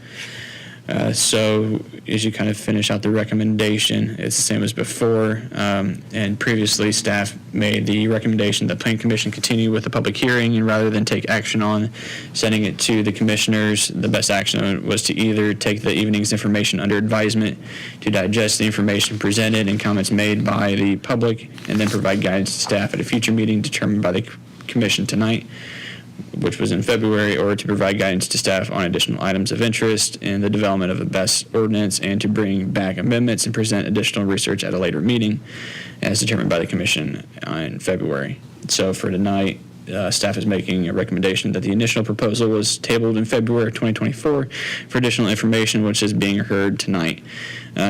So as you kind of finish out the recommendation, it's the same as before. And previously, staff made the recommendation that Planning Commission continue with the public hearing, and rather than take action on sending it to the commissioners, the best action was to either take the evening's information under advisement to digest the information presented and comments made by the public, and then provide guidance to staff at a future meeting determined by the commission tonight, which was in February, or to provide guidance to staff on additional items of interest in the development of a best ordinance, and to bring back amendments and present additional research at a later meeting as determined by the commission in February. So for tonight, staff is making a recommendation that the initial proposal was tabled in February of 2024 for additional information, which is being heard tonight.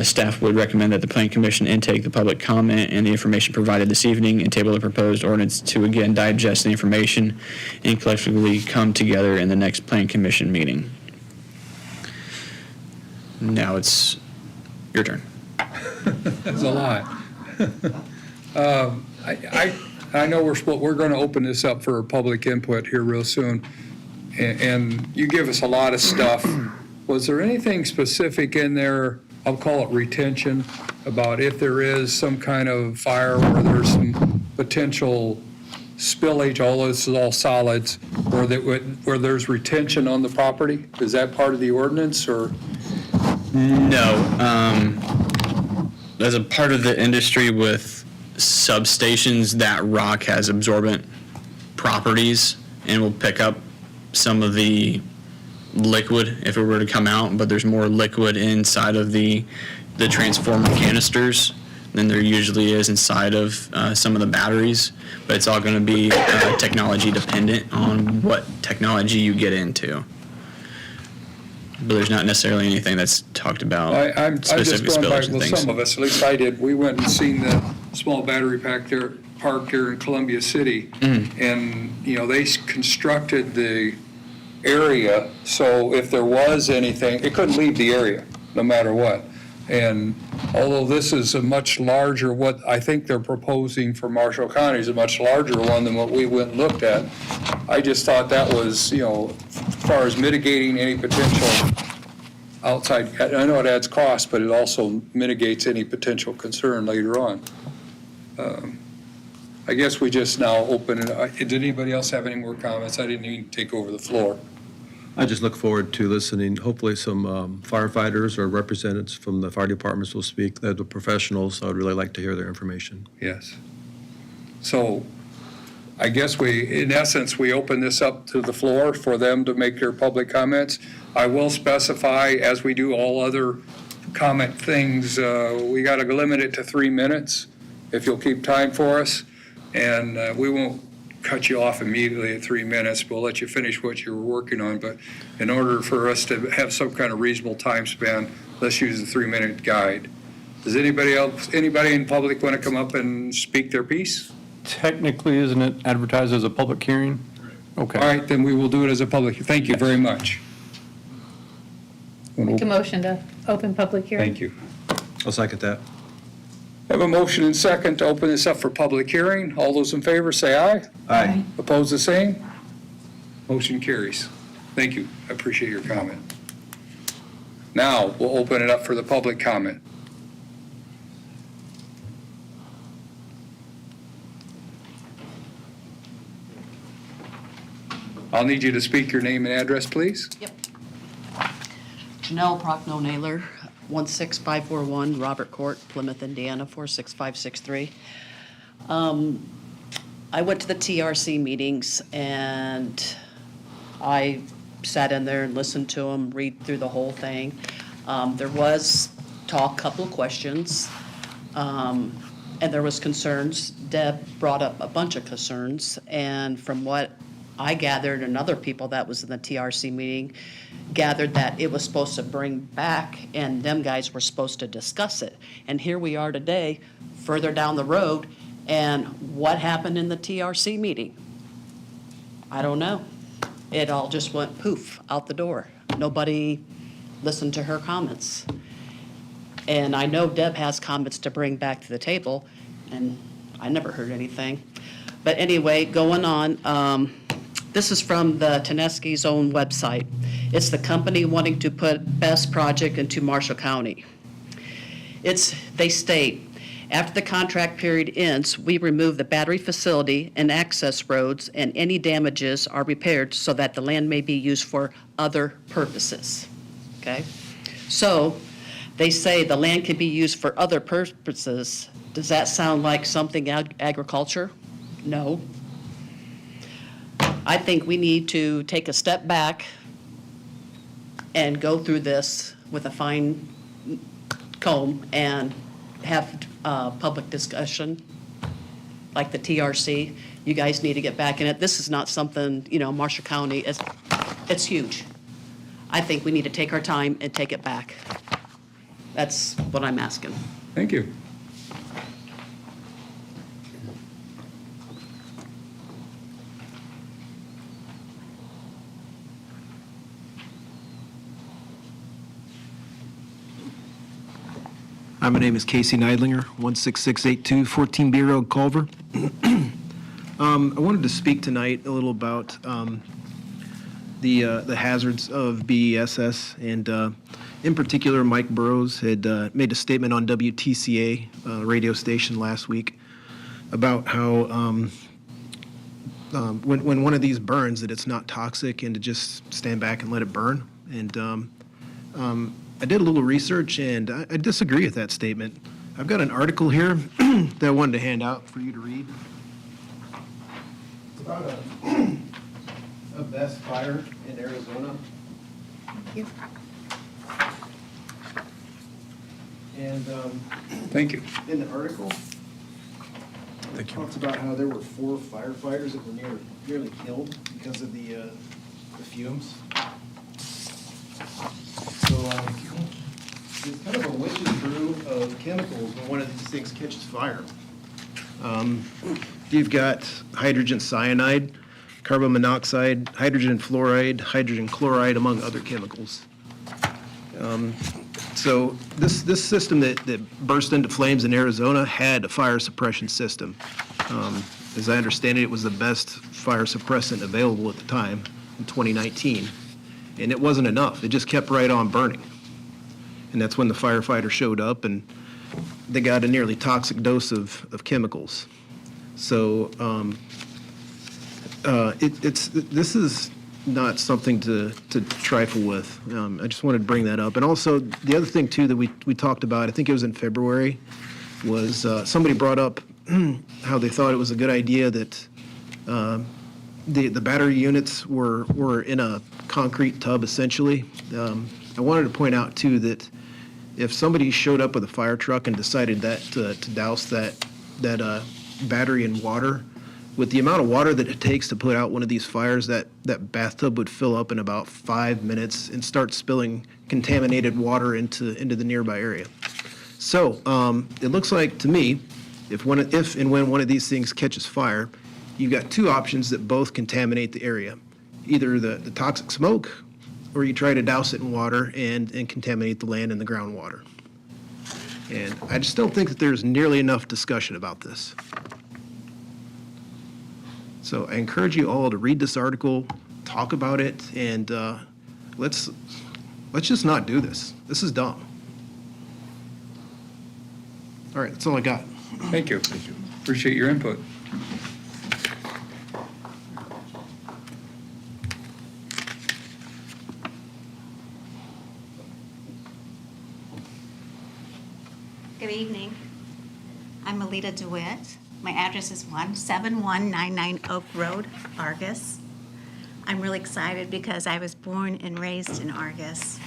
Staff would recommend that the Planning Commission intake the public comment and the information provided this evening and table the proposed ordinance to again digest the information and collectively come together in the next Planning Commission meeting. Now it's your turn. That's a lot. I know we're going to open this up for public input here real soon, and you give us a lot of stuff. Was there anything specific in there, I'll call it retention, about if there is some kind of fire or there's some potential spillage, although this is all solids, where there's retention on the property? Is that part of the ordinance, or? No. As a part of the industry with substations, that rock has absorbent properties and will pick up some of the liquid if it were to come out, but there's more liquid inside of the transformer canisters than there usually is inside of some of the batteries, but it's all going to be technology dependent on what technology you get into. But there's not necessarily anything that's talked about I'm just specific going by, spillage and well, things. some of us, at least I did, we went and seen the small battery park here in Columbia City. And, they constructed the area, so if there was anything, it couldn't leave the area, no matter what. And although this is a much larger, what I think they're proposing for Marshall County is a much larger one than what we went and looked at, I just thought that was, as far as mitigating any potential outside, I know it adds cost, but it also mitigates any potential concern later on. I guess we just now open it. Did anybody else have any more comments? I didn't even take over the floor. I just look forward to listening. Hopefully some firefighters or representatives from the fire departments will speak. They're the professionals. I would really like to hear their information. Yes. So I guess in essence, we open this up to the floor for them to make their public comments. I will specify, as we do all other comment things, we got to limit it to 3 minutes, if you'll keep time for us. And we won't cut you off immediately at 3 minutes. We'll let you finish what you were working on. But in order for us to have some kind of reasonable time span, let's use the 3-minute guide. Does anybody in public want to come up and speak their piece? Technically, isn't it advertised as a public hearing? Okay. All right, then we will do it as a public. Thank you very much. Make a motion to open public hearing. Thank you. I'll second that. I have a motion and second to open this up for public hearing. All those in favor say aye. Aye. Opposed, the same? Motion carries. Thank you. I appreciate your comment. Now, we'll open it up for the public comment. I'll need you to speak your name and address, please. Yep. Janelle Prochnow-Naylor, 16541 Robert Court, Plymouth, Indiana, 46563. I went to the TRC meetings, and I sat in there and listened to them, read through the whole thing. There was talk, couple of questions, and there was concerns. Deb brought up a bunch of concerns, and from what I gathered, and other people that was in the TRC meeting gathered, that it was supposed to bring back, and them guys were supposed to discuss it. And here we are today, further down the road, and what happened in the TRC meeting? I don't know. It all just went poof, out the door. Nobody listened to her comments. And I know Deb has comments to bring back to the table, and I never heard anything. But anyway, going on, this is from the Teneski's own website. It's the company wanting to put BEST project into Marshall County. They state, after the contract period ends, we remove the battery facility and access roads, and any damages are repaired so that the land may be used for other purposes. Okay? So they say the land can be used for other purposes. Does that sound like something agriculture? No. I think we need to take a step back and go through this with a fine comb and have public discussion, like the TRC. You guys need to get back in it. This is not something, Marshall County, it's huge. I think we need to take our time and take it back. That's what I'm asking. Thank you. Hi, my name is Casey Neidlinger, 16682 14B Road, Culver. I wanted to speak tonight a little about the hazards of BESS, and in particular, Mike Burrows had made a statement on WTCA radio station last week about how when one of these burns, that it's not toxic and to just stand back and let it burn. And I did a little research, and I disagree with that statement. I've got an article here that I wanted to hand out for you to read. It's about a BESS fire in Arizona. Thank you. And Thank you. in the article, it talks about how there were 4 firefighters that were nearly killed because of the fumes. So it's kind of a witch's brew of chemicals when one of these things catches fire. You've got hydrogen cyanide, carbon monoxide, hydrogen fluoride, hydrogen chloride, among other chemicals. So this system that burst into flames in Arizona had a fire suppression system. As I understand it, it was the best fire suppressant available at the time in 2019. And it wasn't enough. It just kept right on burning. And that's when the firefighter showed up, and they got a nearly toxic dose of chemicals. So this is not something to trifle with. I just wanted to bring that up. And also, the other thing, too, that we talked about, I think it was in February, was somebody brought up how they thought it was a good idea that the battery units were in a concrete tub, essentially. I wanted to point out, too, that if somebody showed up with a fire truck and decided that to douse that battery in water, with the amount of water that it takes to put out one of these fires, that bathtub would fill up in about 5 minutes and start spilling contaminated water into the nearby area. So it looks like to me, if and when one of these things catches fire, you've got 2 options that both contaminate the area. Either the toxic smoke, or you try to douse it in water and contaminate the land and the groundwater. And I just don't think that there's nearly enough discussion about this. So I encourage you all to read this article, talk about it, and let's just not do this. This is dumb. All right, that's all I got. Thank you. Appreciate your input. Good evening. I'm Alita DeWitt. My address is 17199 Oak Road, Argus. I'm really excited because I was born and raised in Argus,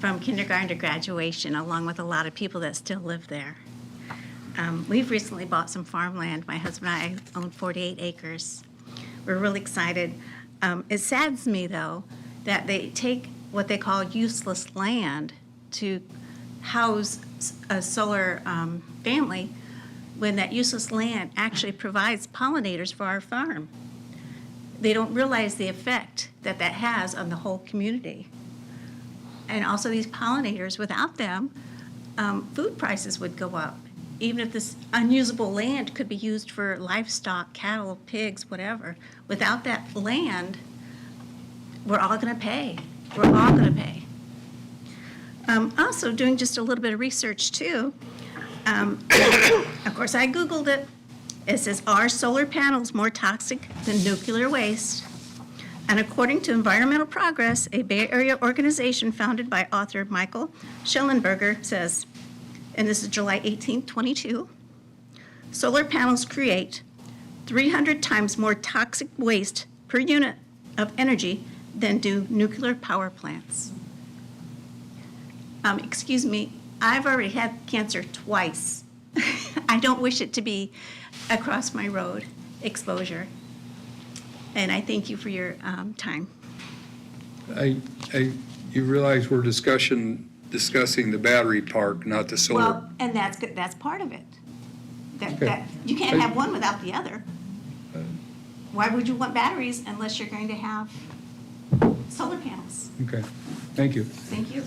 from kindergarten to graduation, along with a lot of people that still live there. We've recently bought some farmland. My husband and I own 48 acres. We're really excited. It saddens me, though, that they take what they call useless land to house a solar family, when that useless land actually provides pollinators for our farm. They don't realize the effect that that has on the whole community. And also these pollinators, without them, food prices would go up. Even if this unusable land could be used for livestock, cattle, pigs, whatever, without that land, we're all going to pay. We're all going to pay. Also, doing just a little bit of research too. Of course, I Googled it. It says, are solar panels more toxic than nuclear waste? And according to Environmental Progress, a Bay Area organization founded by author Michael Schellenberger, says, and this is July 18, 22, solar panels create 300 times more toxic waste per unit of energy than do nuclear power plants. Excuse me, I've already had cancer twice. I don't wish it to be across my road exposure. And I thank you for your time. You realize we're discussing the battery park, not the solar. Well, and that's good. That's part of it. Okay. That you can't have one without the other. Why would you want batteries unless you're going to have solar panels? Okay, thank you. Thank you.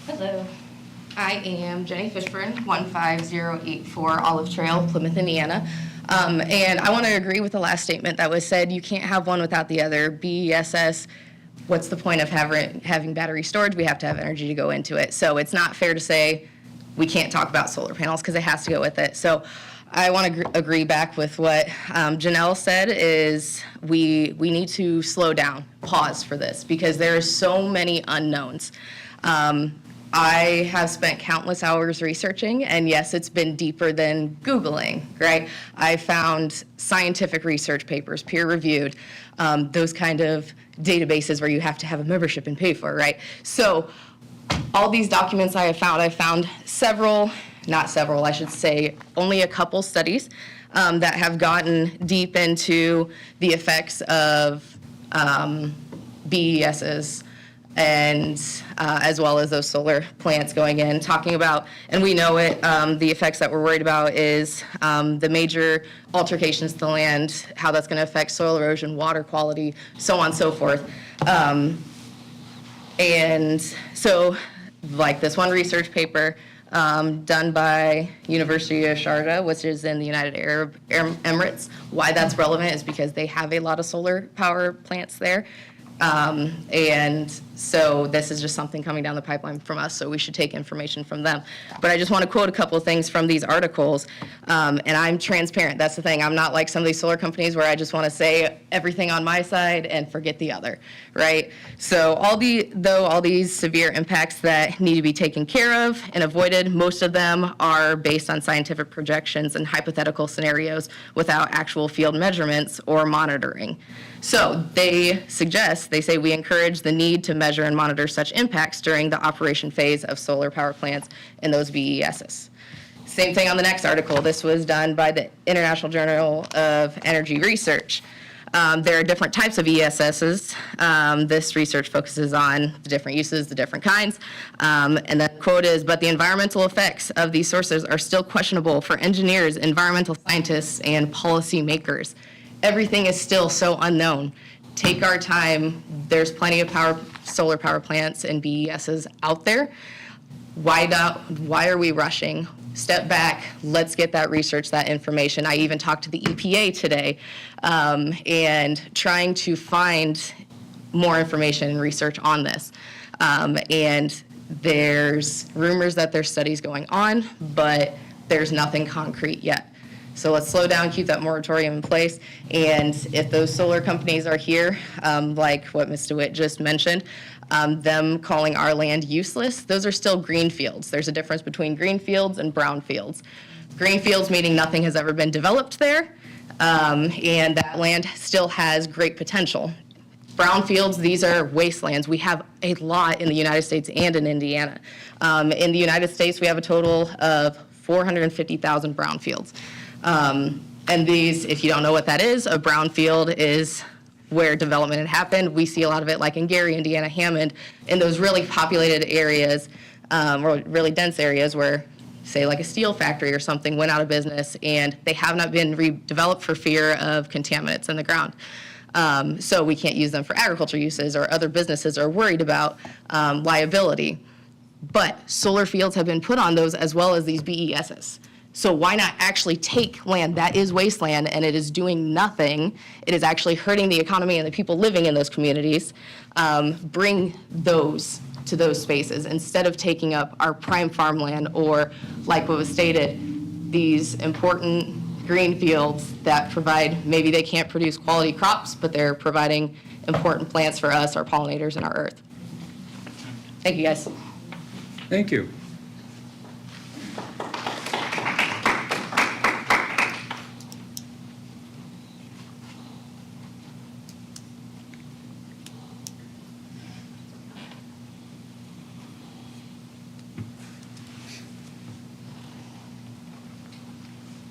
Hello, I am Jenny Fishburne, 15084 Olive Trail, Plymouth, Indiana. And I want to agree with the last statement that was said. You can't have one without the other. BESS, what's the point of having battery storage? We have to have energy to go into it. So it's not fair to say we can't talk about solar panels because it has to go with it. So I want to agree back with what Janelle said is we need to slow down, pause for this, because there are so many unknowns. I have spent countless hours researching, and yes, it's been deeper than Googling, right? I found scientific research papers, peer-reviewed, those kind of databases where you have to have a membership and pay for, right? So all these documents I found several, not several, I should say, only a couple studies that have gotten deep into the effects of BESs, and as well as those solar plants going in, talking about, and we know it, the effects that we're worried about is the major altercations to the land, how that's going to affect soil erosion, water quality, so on and so forth. And so, like this one research paper done by University of Sharjah, which is in the United Arab Emirates. Why that's relevant is because they have a lot of solar power plants there. And so this is just something coming down the pipeline from us, so we should take information from them. But I just want to quote a couple of things from these articles, and I'm transparent. That's the thing. I'm not like some of these solar companies where I just want to say everything on my side and forget the other, right? So all these severe impacts that need to be taken care of and avoided, most of them are based on scientific projections and hypothetical scenarios without actual field measurements or monitoring. So they say we encourage the need to measure and monitor such impacts during the operation phase of solar power plants and those BESs. Same thing on the next article. This was done by the International Journal of Energy Research. There are different types of ESSs. This research focuses on the different uses, the different kinds. And the quote is, but the environmental effects of these sources are still questionable for engineers, environmental scientists, and policymakers. Everything is still so unknown. Take our time. There's plenty of solar power plants and BESs out there. Why are we rushing? Step back, let's get that research, that information. I even talked to the EPA today and trying to find more information and research on this. And there's rumors that there's studies going on, but there's nothing concrete yet. So let's slow down, keep that moratorium in place. And if those solar companies are here, like what Ms. DeWitt just mentioned, them calling our land useless, those are still green fields. There's a difference between green fields and brown fields. Green fields meaning nothing has ever been developed there, and that land still has great potential. Brownfields, these are wastelands. We have a lot in the United States and in Indiana. In the United States, we have a total of 450,000 brownfields. And these, if you don't know what that is, a brownfield is where development had happened. We see a lot of it like in Gary, Indiana, Hammond, in those really populated areas, or really dense areas where, say, like a steel factory or something went out of business and they have not been redeveloped for fear of contaminants in the ground. So we can't use them for agriculture uses, or other businesses are worried about liability. But solar fields have been put on those as well as these BESs. So why not actually take land that is wasteland and it is doing nothing, it is actually hurting the economy and the people living in those communities, bring those to those spaces instead of taking up our prime farmland, or like what was stated, these important green fields that provide, maybe they can't produce quality crops, but they're providing important plants for us, our pollinators, and our earth. Thank you, guys. Thank you.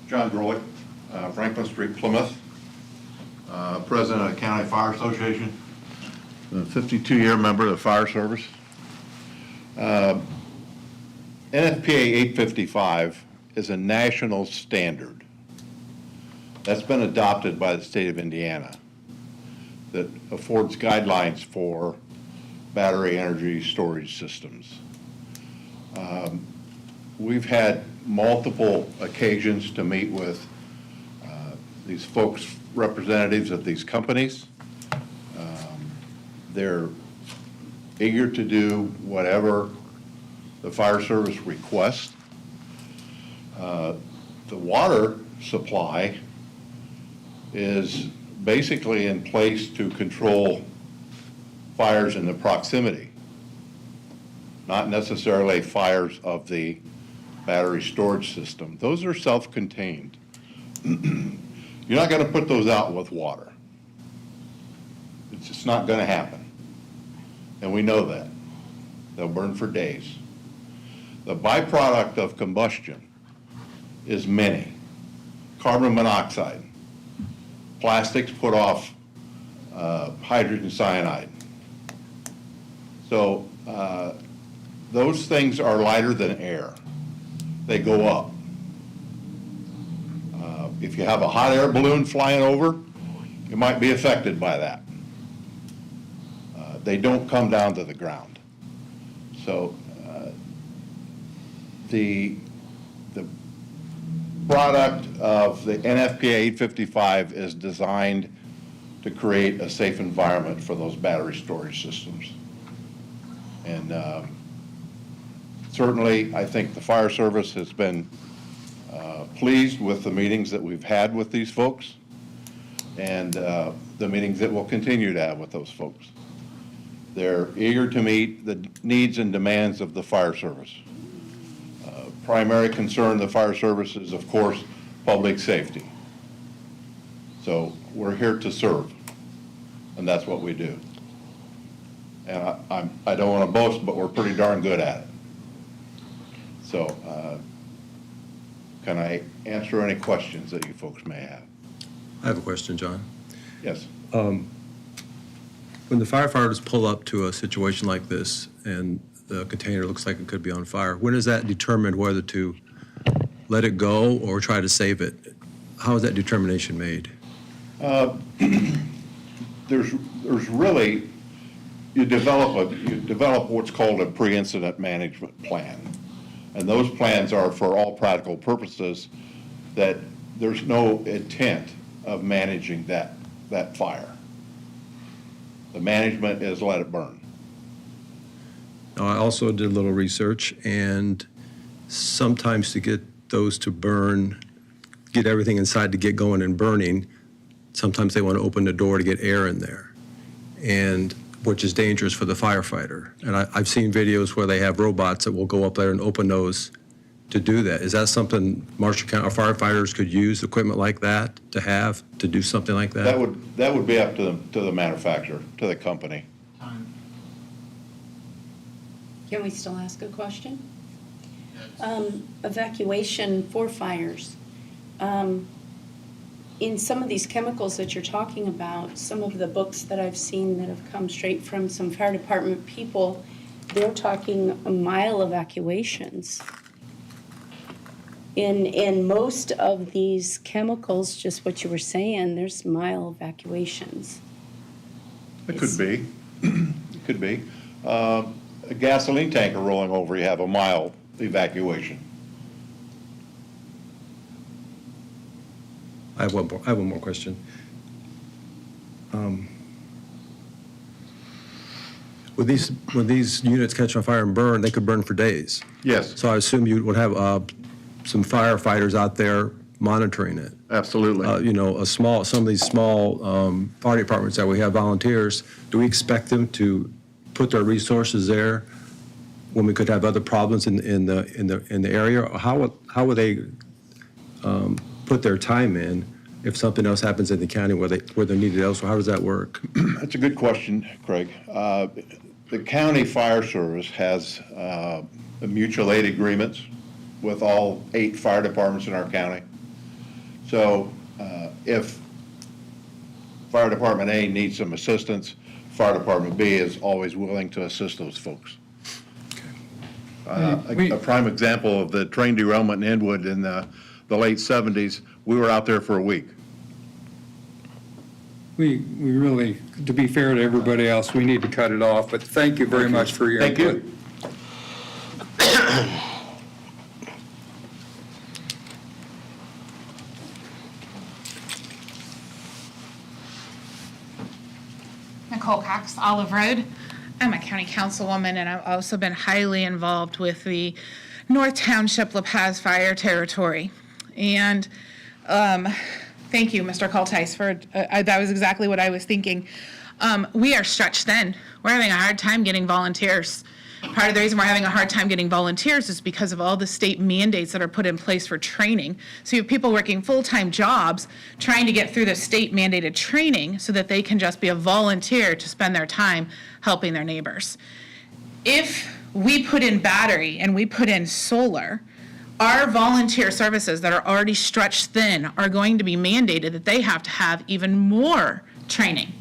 John Groy, Franklin Street, Plymouth, President of the County Fire Association, 52-year member of the Fire Service. NFPA 855 is a national standard that's been adopted by the state of Indiana that affords guidelines for battery energy storage systems. We've had multiple occasions to meet with these folks, representatives of these companies. They're eager to do whatever the fire service requests. The water supply is basically in place to control fires in the proximity, not necessarily fires of the battery storage system. Those are self-contained. You're not going to put those out with water. It's just not going to happen. And we know that. They'll burn for days. The byproduct of combustion is many. Carbon monoxide, plastics put off hydrogen cyanide. So those things are lighter than air. They go up. If you have a hot air balloon flying over, you might be affected by that. They don't come down to the ground. So the product of the NFPA 855 is designed to create a safe environment for those battery storage systems. And certainly, I think the fire service has been pleased with the meetings that we've had with these folks, and the meetings that we'll continue to have with those folks. They're eager to meet the needs and demands of the fire service. Primary concern of the fire service is, of course, public safety. So we're here to serve, and that's what we do. And I don't want to boast, but we're pretty darn good at it. So can I answer any questions that you folks may have? I have a question, John. Yes. When the firefighters pull up to a situation like this and the container looks like it could be on fire, when is that determined whether to let it go or try to save it? How is that determination made? There's really, you develop what's called a pre-incident management plan. And those plans are, for all practical purposes, that there's no intent of managing that fire. The management is let it burn. Now, I also did a little research, and sometimes to get those to burn get everything inside to get going and burning, sometimes they want to open the door to get air in there, and which is dangerous for the firefighter. And I've seen videos where they have robots that will go up there and open those to do that. Is that something Marshall County, our firefighters could use equipment like that to do something like that? That would be up to the manufacturer, to the company. Can we still ask a question? Evacuation for fires. In some of these chemicals that you're talking about, some of the books that I've seen that have come straight from some fire department people, they're talking mile evacuations. In most of these chemicals, just what you were saying, there's mile evacuations. It could be. It could be. A gasoline tanker rolling over, you have a mile evacuation. I have one more question. When these units catch on fire and burn, they could burn for days. Yes. So I assume you would have some firefighters out there monitoring it. Absolutely. Some of these small fire departments that we have volunteers, do we expect them to put their resources there when we could have other problems in the area? Or how would they put their time in if something else happens in the county where they're needed elsewhere? How does that work? That's a good question, Craig. The county fire service has mutual aid agreements with all 8 fire departments in our county. So if Fire Department A needs some assistance, Fire Department B is always willing to assist those folks. A prime example of the train derailment in Inwood in the late 70s, we were out there for a week. We really, to be fair to everybody else, we need to cut it off, but thank you very much for your Thank input. you. Nicole Cox, Olive Road. I'm a county councilwoman, and I've also been highly involved with the North Township La Paz Fire Territory. And thank you, Mr. Coltice, for that was exactly what I was thinking. We are stretched thin. We're having a hard time getting volunteers. Part of the reason we're having a hard time getting volunteers is because of all the state mandates that are put in place for training. So you have people working full-time jobs trying to get through the state mandated training so that they can just be a volunteer to spend their time helping their neighbors. If we put in battery and we put in solar, our volunteer services that are already stretched thin are going to be mandated that they have to have even more training.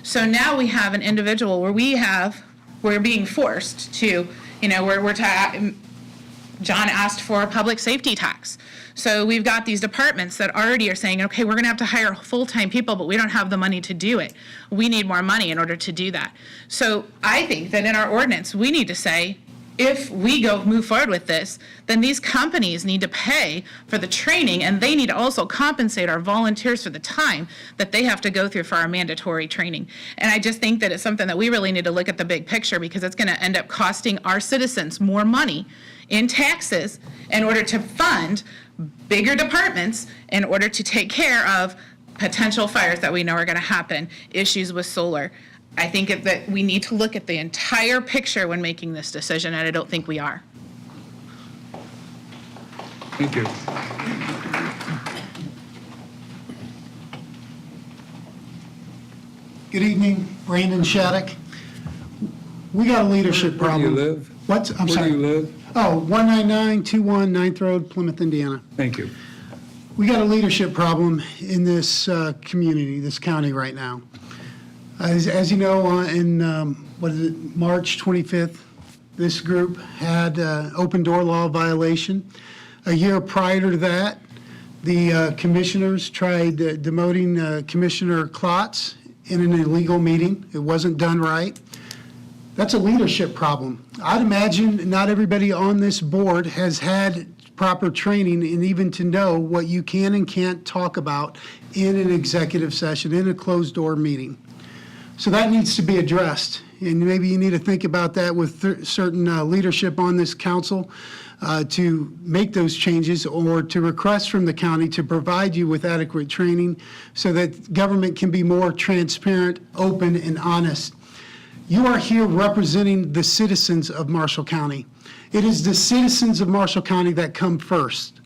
So now we have an individual where we're being forced to, John asked for a public safety tax. So we've got these departments that already are saying, okay, we're gonna have to hire full-time people, but we don't have the money to do it. We need more money in order to do that. So I think that in our ordinance, we need to say, if we move forward with this, then these companies need to pay for the training, and they need to also compensate our volunteers for the time that they have to go through for our mandatory training. And I just think that it's something that we really need to look at the big picture, because it's going to end up costing our citizens more money in taxes in order to fund bigger departments in order to take care of potential fires that we know are going to happen, issues with solar. I think that we need to look at the entire picture when making this decision, and I don't think we are. Thank you. Good evening, Brandon Shattuck. We got a leadership problem. Where do you live? What? I'm sorry. Where do you live? Oh, 19921 9th Road, Plymouth, Indiana. Thank you. We got a leadership problem in this community, this county right now. As you know, in March 25th, this group had open door law violation. A year prior to that, the commissioners tried demoting Commissioner Klotz in an illegal meeting. It wasn't done right. That's a leadership problem. I'd imagine not everybody on this board has had proper training and even to know what you can and can't talk about in an executive session, in a closed door meeting. So that needs to be addressed. and maybe you need to think about that with certain leadership on this council, to make those changes or to request from the county to provide you with adequate training so that government can be more transparent, open, and honest. You are here representing the citizens of Marshall County. It is the citizens of Marshall County that come first,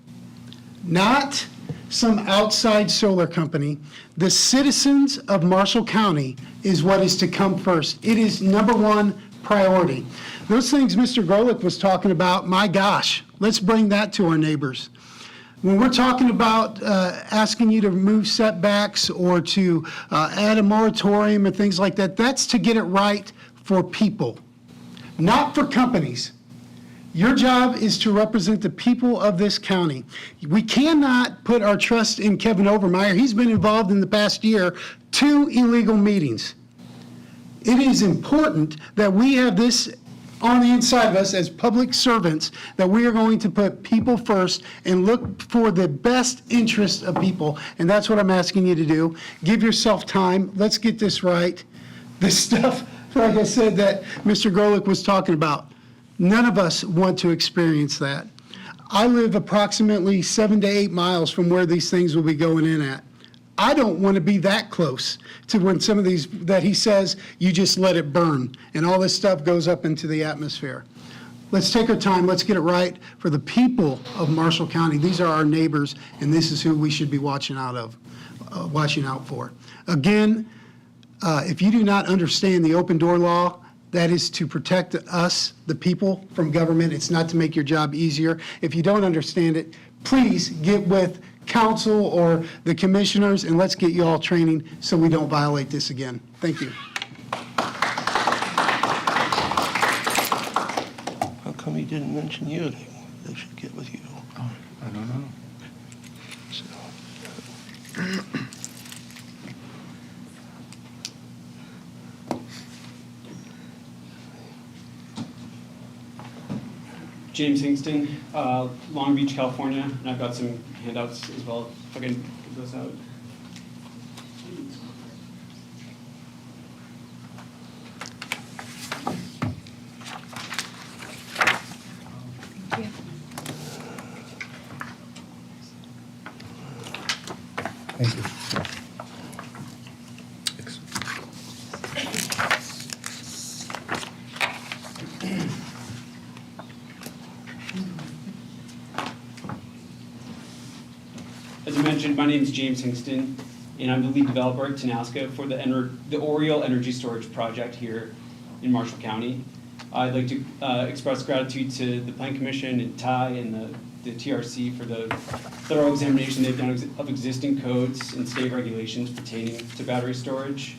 not some outside solar company. The citizens of Marshall County is what is to come first. It is #1 priority. Those things Mr. Grolick was talking about, my gosh, let's bring that to our neighbors. When we're talking about asking you to remove setbacks or to add a moratorium and things like that, that's to get it right for people, not for companies. Your job is to represent the people of this county. We cannot put our trust in Kevin Overmeyer. He's been involved in the past year, 2 illegal meetings. It is important that we have this on the inside of us as public servants, that we are going to put people first and look for the best interest of people. And that's what I'm asking you to do. Give yourself time. Let's get this right. The stuff, like I said, that Mr. Grolick was talking about, none of us want to experience that. I live approximately 7 to 8 miles from where these things will be going in at. I don't want to be that close to when some of these, that he says, you just let it burn, and all this stuff goes up into the atmosphere. Let's take our time, let's get it right for the people of Marshall County. These are our neighbors, and this is who we should be watching out for. Again, if you do not understand the open door law, that is to protect us, the people, from government. It's not to make your job easier. If you don't understand it, please get with council or the commissioners, and let's get you all training so we don't violate this again. Thank you. How come he didn't mention you? They should get with you. I don't know. James Hingston, Long Beach, California, and I've got some handouts as well, if I can give those out. Thank you. As I mentioned, my name is James Hingston, and I'm the lead developer at Tenaska for the Oriole Energy Storage Project here in Marshall County. I'd like to express gratitude to the Plan Commission and Ty and the TRC for the thorough examination they've done of existing codes and state regulations pertaining to battery storage.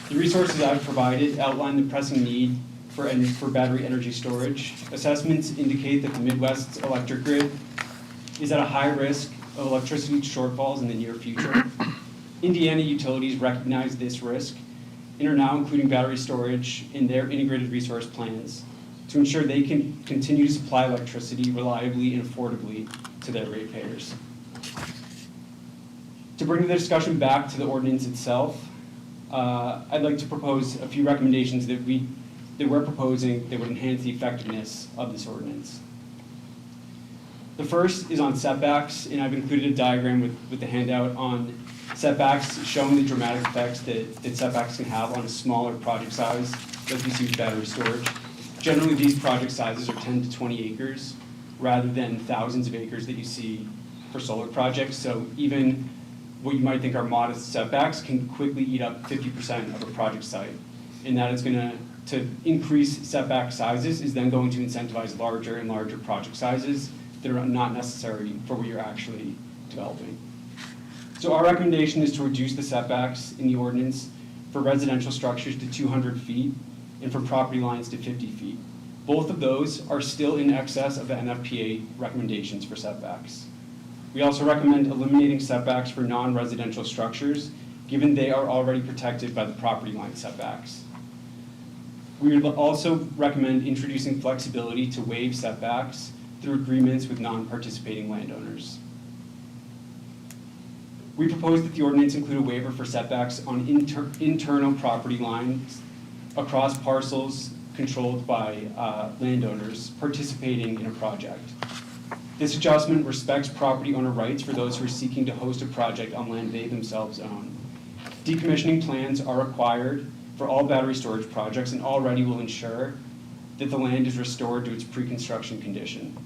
The resources I've provided outline the pressing need for battery energy storage. Assessments indicate that the Midwest's electric grid is at a high risk of electricity shortfalls in the near future. Indiana utilities recognize this risk and are now including battery storage in their integrated resource plans to ensure they can continue to supply electricity reliably and affordably to their ratepayers. To bring the discussion back to the ordinance itself, I'd like to propose a few recommendations that we're proposing that would enhance the effectiveness of this ordinance. The first is on setbacks, and I've included a diagram with the handout on setbacks showing the dramatic effects that setbacks can have on a smaller project size, like you see with battery storage. Generally, these project sizes are 10 to 20 acres rather than thousands of acres that you see for solar projects. So even what you might think are modest setbacks can quickly eat up 50% of a project site. And that is going to increase setback sizes is then going to incentivize larger and larger project sizes that are not necessary for what you're actually developing. So our recommendation is to reduce the setbacks in the ordinance for residential structures to 200 feet and for property lines to 50 feet. Both of those are still in excess of the NFPA recommendations for setbacks. We also recommend eliminating setbacks for non-residential structures, given they are already protected by the property line setbacks. We would also recommend introducing flexibility to waive setbacks through agreements with non-participating landowners. We propose that the ordinance include a waiver for setbacks on internal property lines across parcels controlled by landowners participating in a project. This adjustment respects property owner rights for those who are seeking to host a project on land they themselves own. Decommissioning plans are required for all battery storage projects and already will ensure that the land is restored to its pre-construction condition.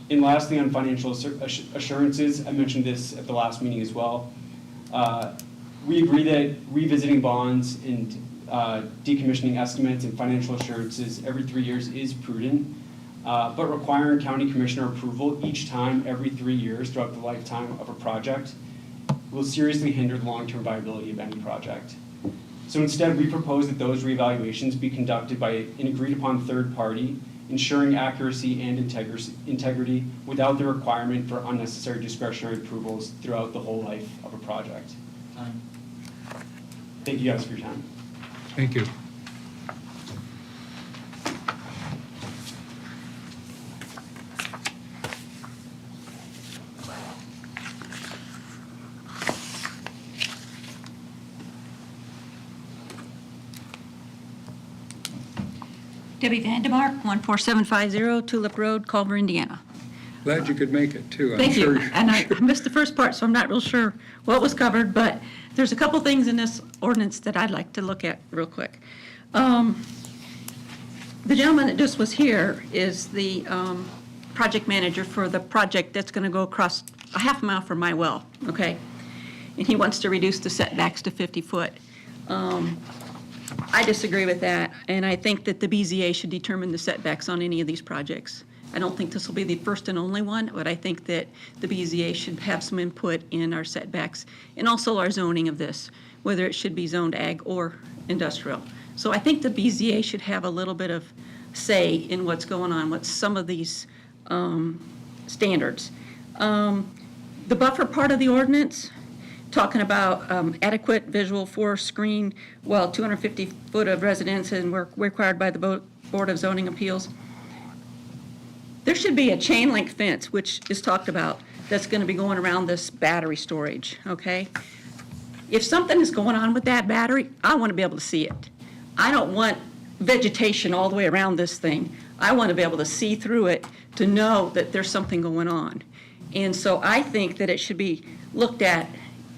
And lastly, on financial assurances, I mentioned this at the last meeting as well. We agree that revisiting bonds and decommissioning estimates and financial assurances every 3 years is prudent, but requiring county commissioner approval each time every 3 years throughout the lifetime of a project will seriously hinder the long-term viability of any project. So instead, we propose that those reevaluations be conducted by an agreed-upon third party, ensuring accuracy and integrity without the requirement for unnecessary discretionary approvals throughout the whole life of a project. Thank you guys for your time. Thank you. Debbie Vandemark, 14750 Tulip Road, Culver, Indiana. Glad you could make it, too. I'm Thank you. sure. And I missed the first part, so I'm not real sure what was covered, but there's a couple things in this ordinance that I'd like to look at real quick. The gentleman that just was here is the project manager for the project that's going to go across a half mile from my well, okay? And he wants to reduce the setbacks to 50 foot. I disagree with that, and I think that the BZA should determine the setbacks on any of these projects. I don't think this will be the first and only one, but I think that the BZA should have some input in our setbacks and also our zoning of this, whether it should be zoned ag or industrial. So I think the BZA should have a little bit of say in what's going on with some of these standards. The buffer part of the ordinance, talking about adequate visual forest screen, well, 250 foot of residence and work required by the Board of Zoning Appeals. There should be a chain link fence, which is talked about, that's going to be going around this battery storage, okay? If something is going on with that battery, I want to be able to see it. I don't want vegetation all the way around this thing. I want to be able to see through it to know that there's something going on. And so I think that it should be looked at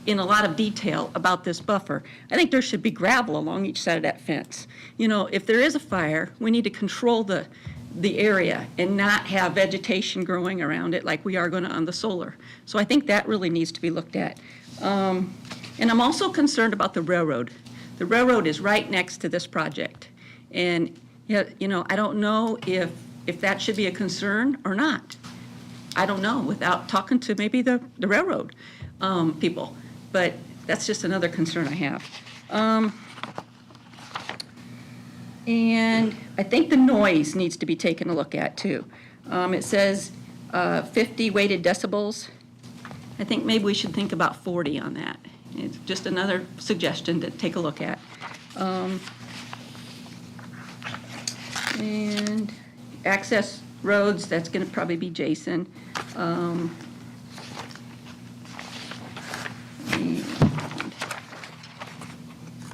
in a lot of detail about this buffer. I think there should be gravel along each side of that fence. You know, if there is a fire, we need to control the area and not have vegetation growing around it like we are going to on the solar. So I think that really needs to be looked at. And I'm also concerned about the railroad. The railroad is right next to this project. And, you know, I don't know if that should be a concern or not. I don't know without talking to maybe the railroad people. But that's just another concern I have. And I think the noise needs to be taken a look at too. It says 50 weighted decibels. I think maybe we should think about 40 on that. It's just another suggestion to take a look at. And access roads, that's going to probably be Jason.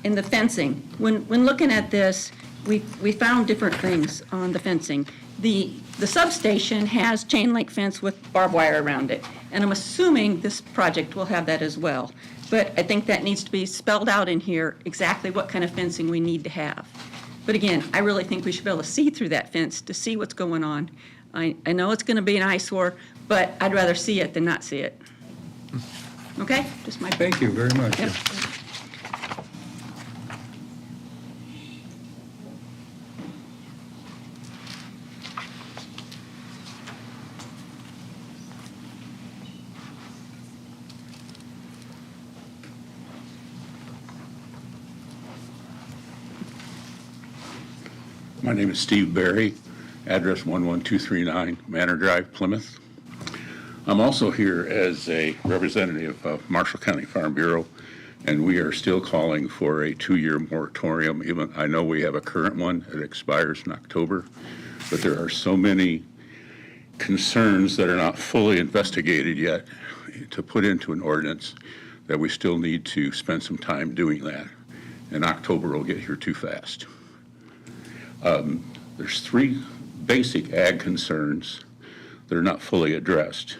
And the fencing, when looking at this, we found different things on the fencing. The substation has chain link fence with barbed wire around it, and I'm assuming this project will have that as well. But I think that needs to be spelled out in here exactly what kind of fencing we need to have. But again, I really think we should be able to see through that fence to see what's going on. I know it's going to be an eyesore, but I'd rather see it than not see it. Okay? Just my. Thank you very much. Yep. My name is Steve Berry, address 11239 Manor Drive, Plymouth. I'm also here as a representative of Marshall County Farm Bureau, and we are still calling for a 2-year moratorium. Even I know we have a current one that expires in October, but there are so many concerns that are not fully investigated yet to put into an ordinance that we still need to spend some time doing that. and October will get here too fast. There's three basic ag concerns that are not fully addressed.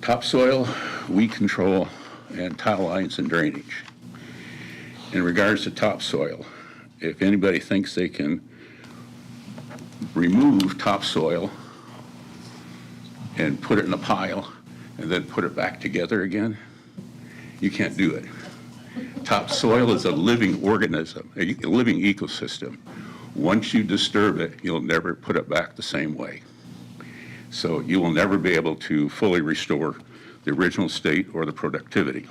Topsoil, weed control, and tile lines and drainage. In regards to topsoil, if anybody thinks they can remove topsoil and put it in a pile and then put it back together again, you can't do it. Topsoil is a living organism, a living ecosystem. Once you disturb it, you'll never put it back the same way. So you will never be able to fully restore the original state or the productivity.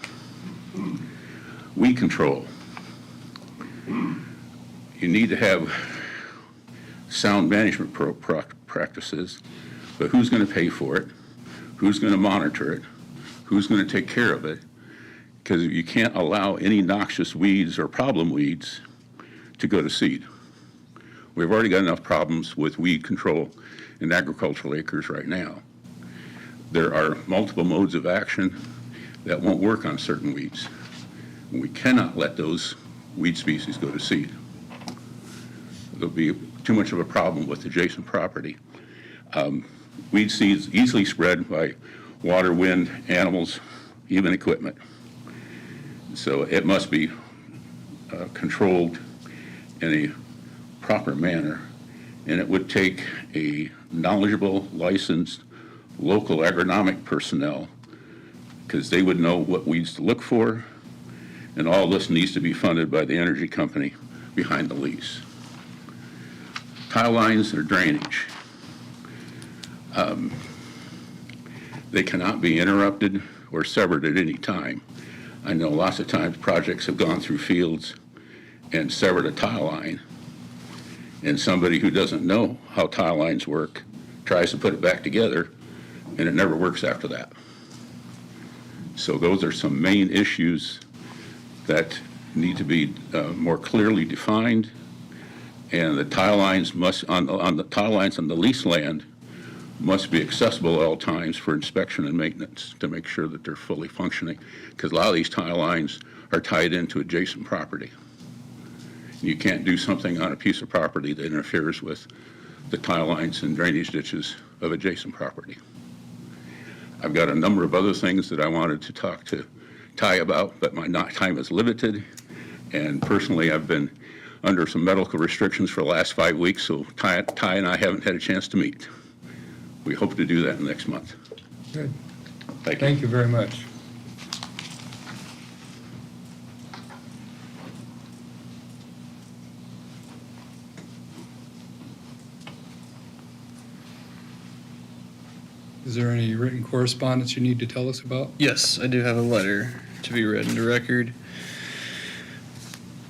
Weed control. You need to have sound management practices, but who's going to pay for it? Who's going to monitor it? Who's going to take care of it? Because you can't allow any noxious weeds or problem weeds to go to seed. We've already got enough problems with weed control in agricultural acres right now. There are multiple modes of action that won't work on certain weeds. We cannot let those weed species go to seed. There'll be too much of a problem with adjacent property. Weed seeds easily spread by water, wind, animals, even equipment. So it must be controlled in a proper manner, and it would take a knowledgeable, licensed, local agronomic personnel, because they would know what weeds to look for, and all this needs to be funded by the energy company behind the lease. Tile lines or drainage. They cannot be interrupted or severed at any time. I know lots of times projects have gone through fields and severed a tile line, and somebody who doesn't know how tile lines work tries to put it back together, and it never works after that. So those are some main issues that need to be more clearly defined, and the tile lines must, on the tile lines on the leased land, must be accessible at all times for inspection and maintenance to make sure that they're fully functioning, because a lot of these tile lines are tied into adjacent property. You can't do something on a piece of property that interferes with the tile lines and drainage ditches of adjacent property. I've got a number of other things that I wanted to talk to Ty about, but my time is limited, and personally I've been under some medical restrictions for the last 5 weeks, so Ty and I haven't had a chance to meet. We hope to do that next month. Good. Thank you. Thank you very much. Is there any written correspondence you need to tell us about? Yes, I do have a letter to be read into record.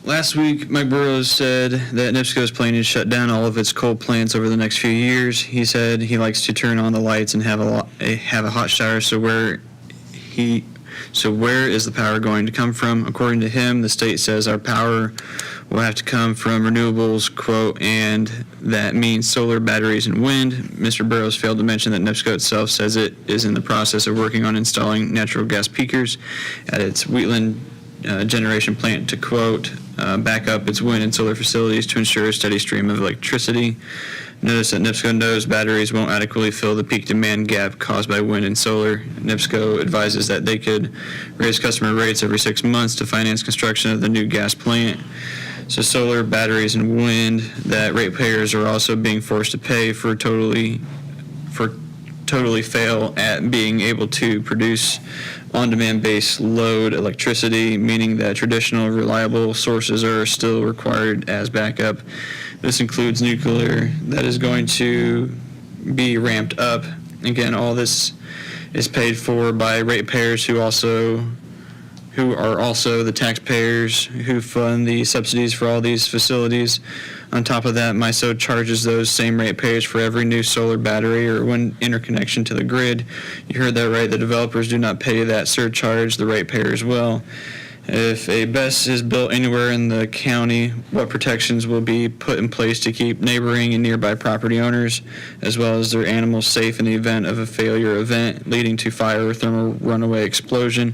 Last week, Mike Burrows said that NIPSCO is planning to shut down all of its coal plants over the next few years. He said he likes to turn on the lights and have a hot shower. So where is the power going to come from? According to him, the state says our power will have to come from renewables, quote, and that means solar, batteries, and wind. Mr. Burrows failed to mention that NIPSCO itself says it is in the process of working on installing natural gas peakers at its Wheatland generation plant to, quote, back up its wind and solar facilities to ensure a steady stream of electricity. Notice that NIPSCO knows batteries won't adequately fill the peak demand gap caused by wind and solar. NIPSCO advises that they could raise customer rates every 6 months to finance construction of the new gas plant. So solar, batteries, and wind that ratepayers are also being forced to pay for totally fail at being able to produce on-demand base load electricity, meaning that traditional reliable sources are still required as backup. This includes nuclear that is going to be ramped up. Again, all this is paid for by ratepayers who are also the taxpayers who fund the subsidies for all these facilities. On top of that, MISO charges those same ratepayers for every new solar battery or wind interconnection to the grid. You heard that right. The developers do not pay that surcharge. The ratepayers will. If a BES is built anywhere in the county, what protections will be put in place to keep neighboring and nearby property owners, as well as their animals, safe in the event of a failure event leading to fire or thermal runaway explosion?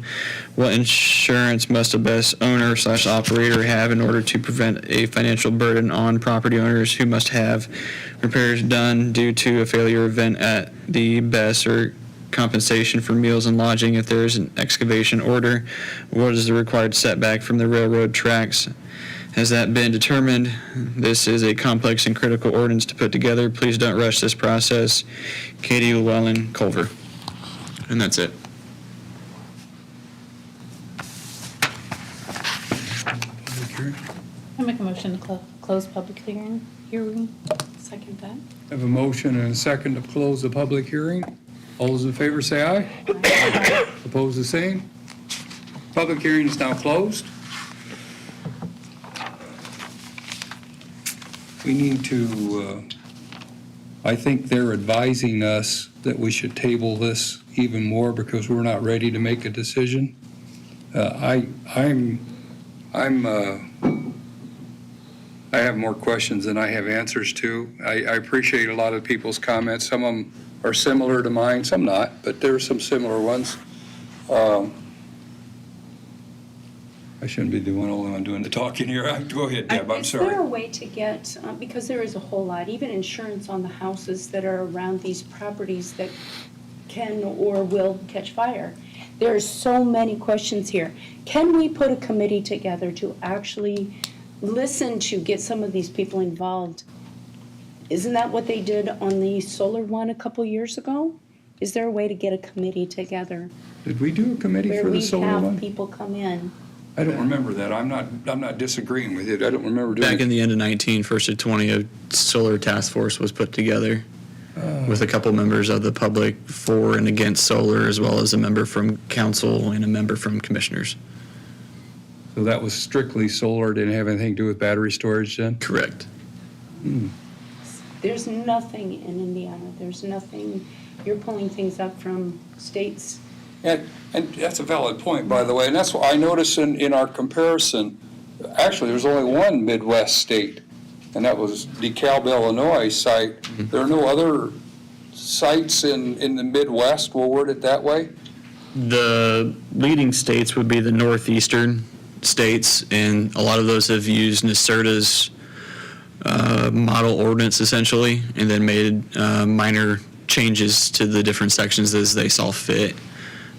What insurance must a BES owner/operator have in order to prevent a financial burden on property owners who must have repairs done due to a failure event at the BES, or compensation for meals and lodging if there is an excavation order? What is the required setback from the railroad tracks? Has that been determined? This is a complex and critical ordinance to put together. Please don't rush this process. Katie Llewellyn Culver. And that's it. I make a motion to close public hearing. Second that. Have a motion and a second to close the public hearing. All those in favor say aye. Opposed, the same. Public hearing is now closed. We need to, I think they're advising us that we should table this even more because we're not ready to make a decision. I have more questions than I have answers to. I appreciate a lot of people's comments. Some of them are similar to mine, some not, but there are some similar ones. I shouldn't be the only one doing the talking here. Go ahead, Deb, I'm Is there a sorry. way to get, because there is a whole lot, even insurance on the houses that are around these properties that can or will catch fire? There are so many questions here. Can we put a committee together to actually listen to get some of these people involved? Isn't that what they did on the solar one a couple years ago? Is there a way to get a committee together Did we do a committee where for the we solar have one? people come in? I don't remember that. I'm not disagreeing with you. I don't remember doing Back it. in the end of 19, first of 20, a solar task force was put together with a couple members of the public for and against solar, as well as a member from council and a member from commissioners. So that was strictly solar, didn't have anything to do with battery storage then? Correct. There's nothing in Indiana. There's nothing, you're pulling things up from states. And that's a valid point, by the way, and that's what I noticed in our comparison. Actually, there's only one Midwest state, and that was DeKalb, Illinois site. There are no other sites in the Midwest, we'll word it that way? The leading states would be the northeastern states, and a lot of those have used NYSERDA's model ordinance essentially, and then made minor changes to the different sections as they saw fit.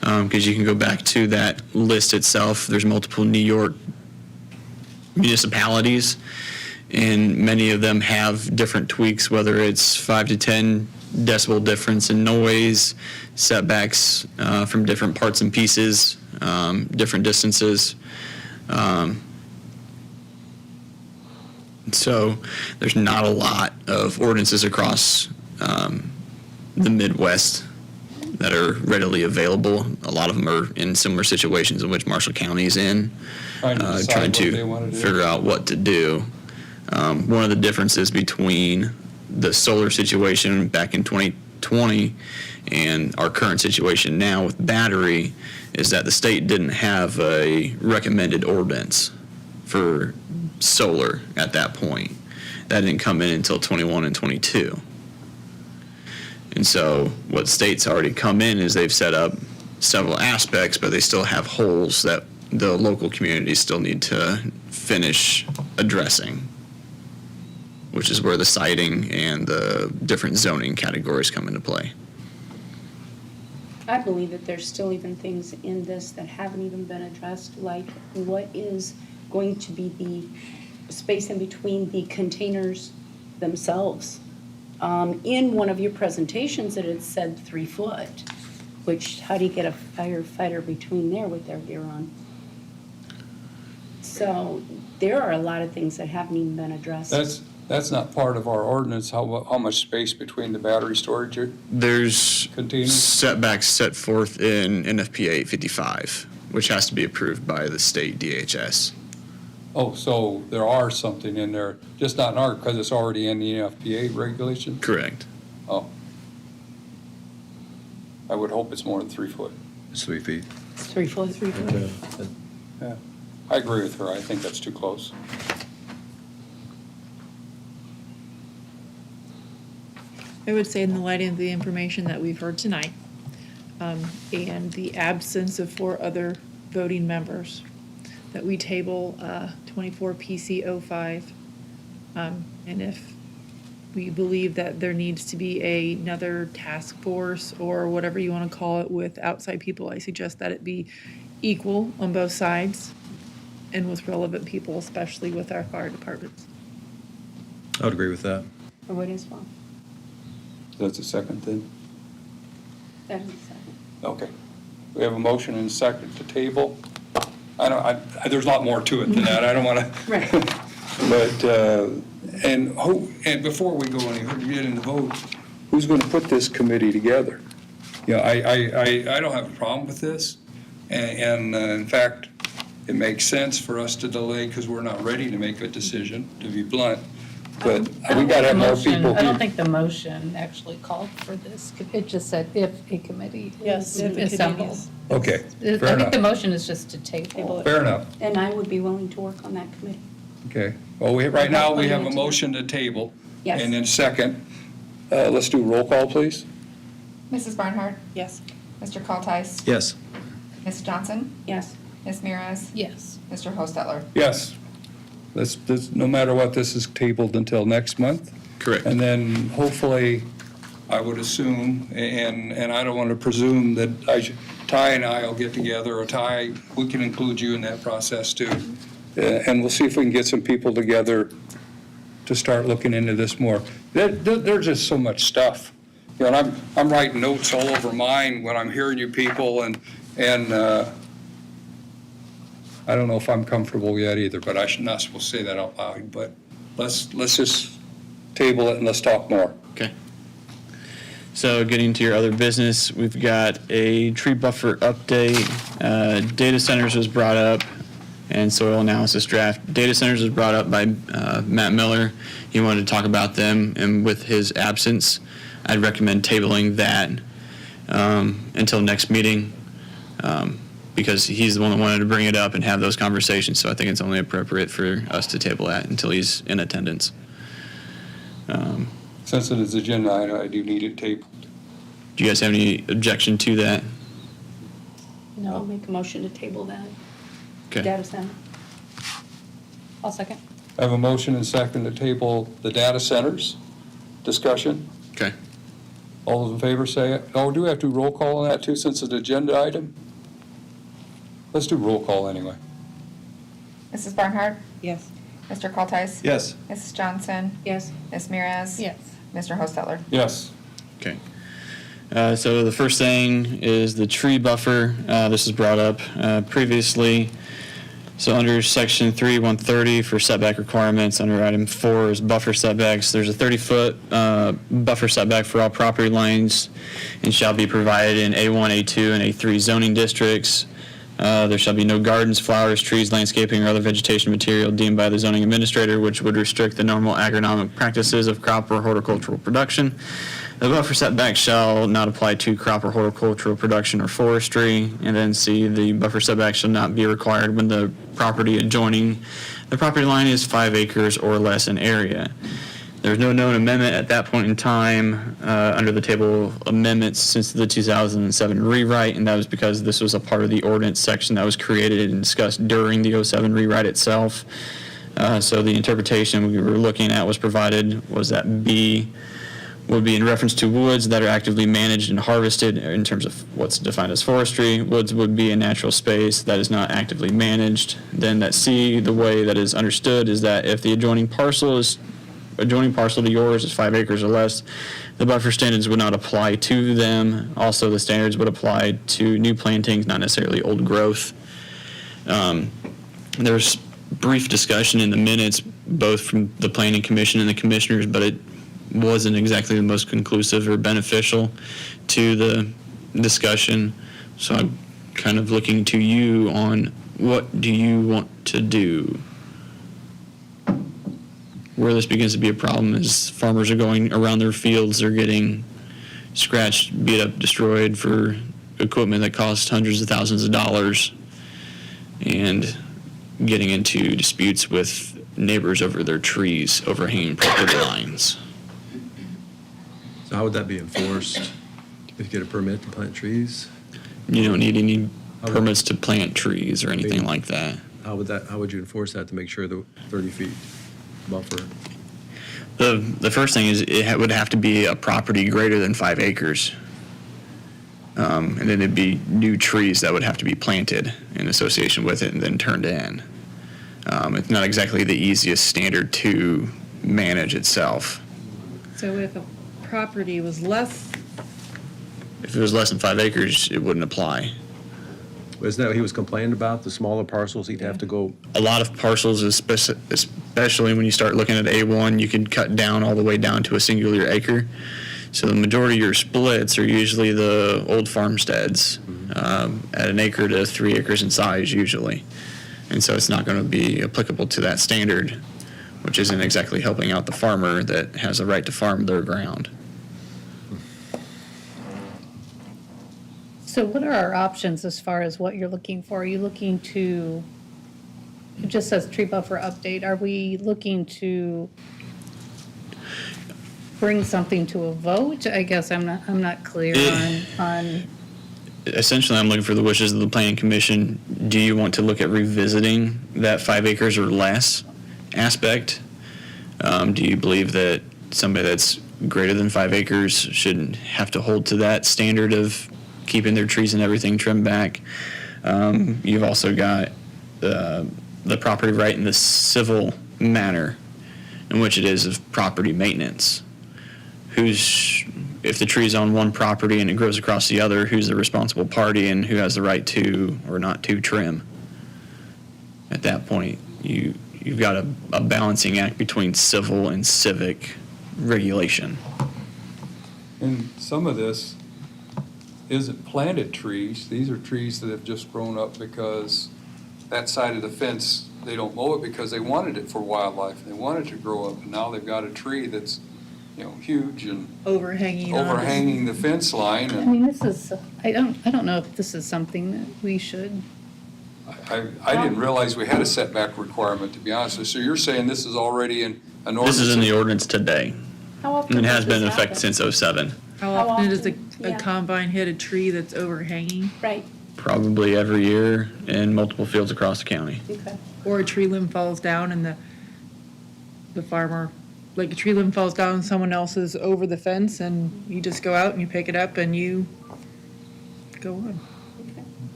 Because you can go back to that list itself. There's multiple New York municipalities, and many of them have different tweaks, whether it's 5 to 10 decibel difference in noise, setbacks from different parts and pieces, different distances. So there's not a lot of ordinances across the Midwest that are readily available. A lot of them are in similar situations in which Marshall County is in, Trying to decide trying what to they wanna do. figure out what to do. One of the differences between the solar situation back in 2020 and our current situation now with battery is that the state didn't have a recommended ordinance for solar at that point. That didn't come in until 21 and 22. And so what states already come in is they've set up several aspects, but they still have holes that the local communities still need to finish addressing, which is where the siting and the different zoning categories come into play. I believe that there's still even things in this that haven't even been addressed, like what is going to be the space in between the containers themselves. In one of your presentations, it had said 3 foot, which, how do you get a firefighter between there with their gear on? So there are a lot of things that haven't even been addressed. That's not part of our ordinance, how much space between the battery storage There's containers? setbacks set forth in NFPA 855, which has to be approved by the state DHS. Oh, so there are something in there, just not in our, because it's already in the NFPA regulation? Correct. Oh. I would hope it's more than 3 foot. It's 3 feet. It's 3 foot, 3 foot. Yeah. I agree with her. I think that's too close. I would say in the light of the information that we've heard tonight, and the absence of 4 other voting members, that we table 24 PC 05. And if we believe that there needs to be another task force or whatever you want to call it with outside people, I suggest that it be equal on both sides and with relevant people, especially with our fire departments. I would agree with that. I would as well. That's a second then? That is a second. Okay. We have a motion and a second to table. There's a lot more to it than that. I don't want to. Right. But, and before we go any, get into the vote, who's going to put this committee together? You know, I don't have a problem with this. And in fact, it makes sense for us to delay because we're not ready to make a decision, to be blunt. But we got to have more people I don't here. think the motion actually called for this. It just said if a committee Yes, is if a committee assembled. is. Okay, I fair think the enough. motion is just to table. Fair enough. And I would be willing to work on that committee. Okay. Well, right now, we have a motion to table. Yes. And then second, let's do roll call, please. Mrs. Barnhart? Yes. Mr. Cultice? Yes. Ms. Johnson? Yes. Ms. Mears? Yes. Mr. Hostetler? Yes. No matter what, this is tabled until next month. Correct. And then hopefully, I would assume, and I don't want to presume that Ty and I will get together, or Ty, we can include you in that process too. And we'll see if we can get some people together to start looking into this more. There's just so much stuff. You know, and I'm writing notes all over mine when I'm hearing you people, and I don't know if I'm comfortable yet either, but I'm not supposed to say that out loud. But let's just table it and let's talk more. Okay. So getting to your other business, we've got a tree buffer update. Data centers was brought up, and soil analysis draft. Data centers was brought up by Matt Miller. He wanted to talk about them, and with his absence, I'd recommend tabling that until next meeting, because he's the one that wanted to bring it up and have those conversations. So I think it's only appropriate for us to table that until he's in attendance. Since it is agenda item, I do need it tabled. Do you guys have any objection to that? No, I'll make a motion to table that. Okay. Data center. I'll second. I have a motion and second to table the data centers. Discussion? Okay. All those in favor say it. Oh, do we have to roll call on that too, since it's an agenda item? Let's do roll call anyway. Mrs. Barnhart? Yes. Mr. Cultice? Yes. Mrs. Johnson? Yes. Ms. Mears? Yes. Mr. Hostetler? Yes. Okay. So the first thing is the tree buffer. This was brought up previously. So under section 3-130 for setback requirements, under item 4 is buffer setbacks. There's a 30-foot buffer setback for all property lines and shall be provided in A1, A2, and A3 zoning districts. There shall be no gardens, flowers, trees, landscaping, or other vegetation material deemed by the zoning administrator which would restrict the normal agronomic practices of crop or horticultural production. The buffer setback shall not apply to crop or horticultural production or forestry. And then C, the buffer setback shall not be required when the property adjoining the property line is 5 acres or less in area. There's no known amendment at that point in time under the table of amendments since the 2007 rewrite, and that was because this was a part of the ordinance section that was created and discussed during the 07 rewrite itself. So the interpretation we were looking at was provided was that B would be in reference to woods that are actively managed and harvested in terms of what's defined as forestry. Woods would be a natural space that is not actively managed. Then that C, the way that is understood is that if the adjoining parcel to yours is 5 acres or less, the buffer standards would not apply to them. Also, the standards would apply to new plantings, not necessarily old growth. There's brief discussion in the minutes, both from the Planning Commission and the commissioners, but it wasn't exactly the most conclusive or beneficial to the discussion. So I'm kind of looking to you on what do you want to do? Where this begins to be a problem is farmers are going around their fields, they're getting scratched, beat up, destroyed for equipment that costs hundreds of thousands of dollars. And getting into disputes with neighbors over their trees overhanging property lines. So how would that be enforced? If you get a permit to plant trees? You don't need any permits to plant trees or anything like that. How would you enforce that to make sure the 30 feet buffer? The first thing is would have to be a property greater than 5 acres. And then it'd be new trees that would have to be planted in association with it and then turned in. It's not exactly the easiest standard to manage itself. So if a property was less, If it was less than 5 acres, it wouldn't apply. Isn't that what he was complaining about, the smaller parcels, he'd have to go? A lot of parcels, especially when you start looking at A1, you can cut down all the way down to a singular acre. So the majority of your splits are usually the old farmsteads, at an acre to 3 acres in size usually. And so it's not going to be applicable to that standard, which isn't exactly helping out the farmer that has the right to farm their ground. So what are our options as far as what you're looking for? Are you looking to, it just says tree buffer update. Are we looking to bring something to a vote? I guess I'm not clear on. Essentially, I'm looking for the wishes of the planning commission. Do you want to look at revisiting that 5 acres or less aspect? Do you believe that somebody that's greater than 5 acres shouldn't have to hold to that standard of keeping their trees and everything trimmed back? You've also got the property right in the civil manner in which it is of property maintenance. If the tree's on one property and it grows across the other, who's the responsible party and who has the right to or not to trim? At that point, you've got a balancing act between civil and civic regulation. And some of this isn't planted trees. These are trees that have just grown up because that side of the fence, they don't mow it because they wanted it for wildlife. They wanted it to grow up, and now they've got a tree that's, huge and overhanging the fence line. I mean, this is, I don't know if this is something that we should. I didn't realize we had a setback requirement, to be honest with you. So you're saying this is already in an ordinance? This is in the ordinance today. How often It has does been in this effect happen? since '07. How How often does often? a Yeah. combine hit a tree that's overhanging? Right, Probably every year in multiple fields across the county. okay. Or a tree limb falls down and the farmer, like a tree limb falls down, someone else is over the fence and you just go out and you pick it up and you go on.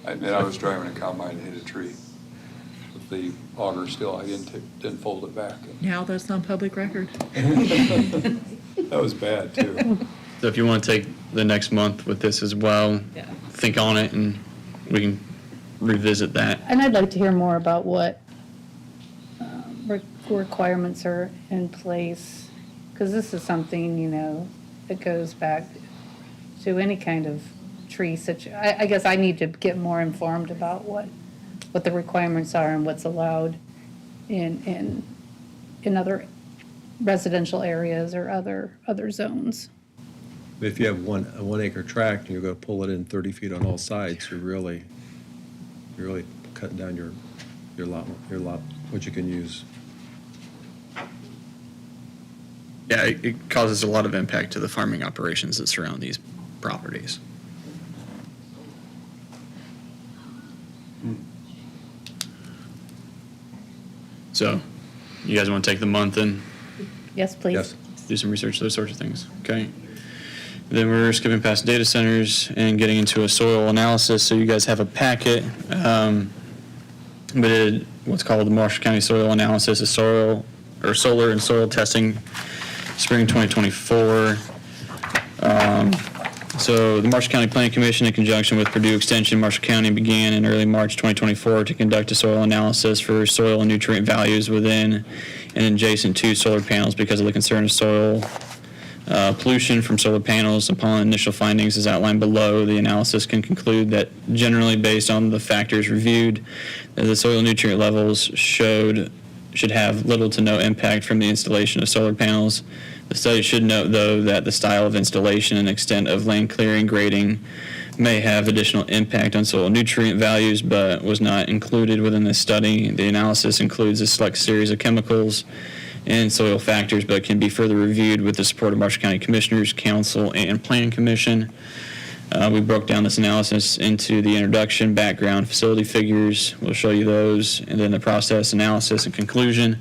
I admit I was driving a combine and hit a tree with the auger still. I didn't fold it back. Now that's on public record. That was bad, too. So if you want to take the next month with this as well, Yeah. think on it and we can revisit that. And I'd like to hear more about what requirements are in place, because this is something, that goes back to any kind of tree I guess I need to get more informed about what the requirements are and what's allowed in other residential areas or other zones. If you have a 1 acre tract and you're going to pull it in 30 feet on all sides, you're really cutting down your lot, what you can use. Yeah, it causes a lot of impact to the farming operations that surround these properties. So, you guys want to take the month and Yes, please. Yes. do some research, those sorts of things, okay? Then we're skipping past data centers and getting into a soil analysis. So you guys have a packet, what's called the Marshall County Soil Analysis of Solar and Soil Testing, Spring 2024. So the Marshall County Planning Commission, in conjunction with Purdue Extension, Marshall County, began in early March 2024 to conduct a soil analysis for soil and nutrient values within and adjacent to solar panels because of the concern of soil pollution from solar panels. Upon initial findings as outlined below, the analysis can conclude that generally based on the factors reviewed, that the soil nutrient levels should have little to no impact from the installation of solar panels. The study should note, though, that the style of installation and extent of land clearing, grading, may have additional impact on soil nutrient values, but was not included within this study. The analysis includes a select series of chemicals and soil factors, but can be further reviewed with the support of Marshall County Commissioners, Council, and Planning Commission. We broke down this analysis into the introduction, background, facility figures. We'll show you those, and then the process, analysis, and conclusion.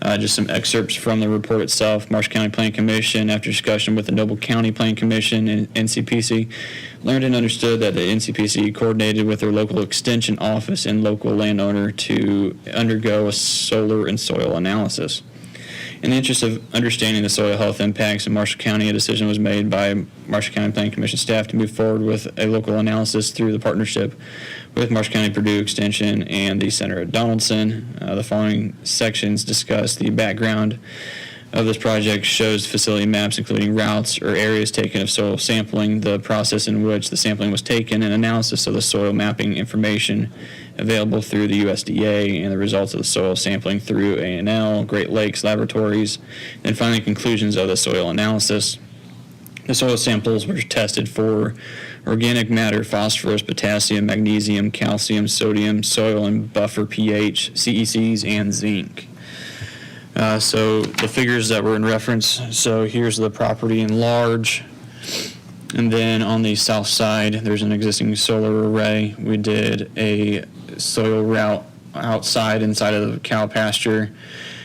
Just some excerpts from the report itself. Marshall County Planning Commission, after discussion with the Noble County Planning Commission and NCPC, learned and understood that the NCPC coordinated with their local extension office and local landowner to undergo a solar and soil analysis. In the interest of understanding the soil health impacts in Marshall County, a decision was made by Marshall County Planning Commission staff to move forward with a local analysis through the partnership with Marshall County Purdue Extension and the Center at Donaldson. The following sections discuss the background of this project, shows facility maps including routes or areas taken of soil sampling, the process in which the sampling was taken, and analysis of the soil mapping information available through the USDA, and the results of the soil sampling through A&L, Great Lakes Laboratories, and finally conclusions of the soil analysis. The soil samples were tested for organic matter, phosphorus, potassium, magnesium, calcium, sodium, soil and buffer pH, CECs, and zinc. So the figures that were in reference, so here's the property in large, and then on the south side, there's an existing solar array. We did a soil route inside of the cow pasture,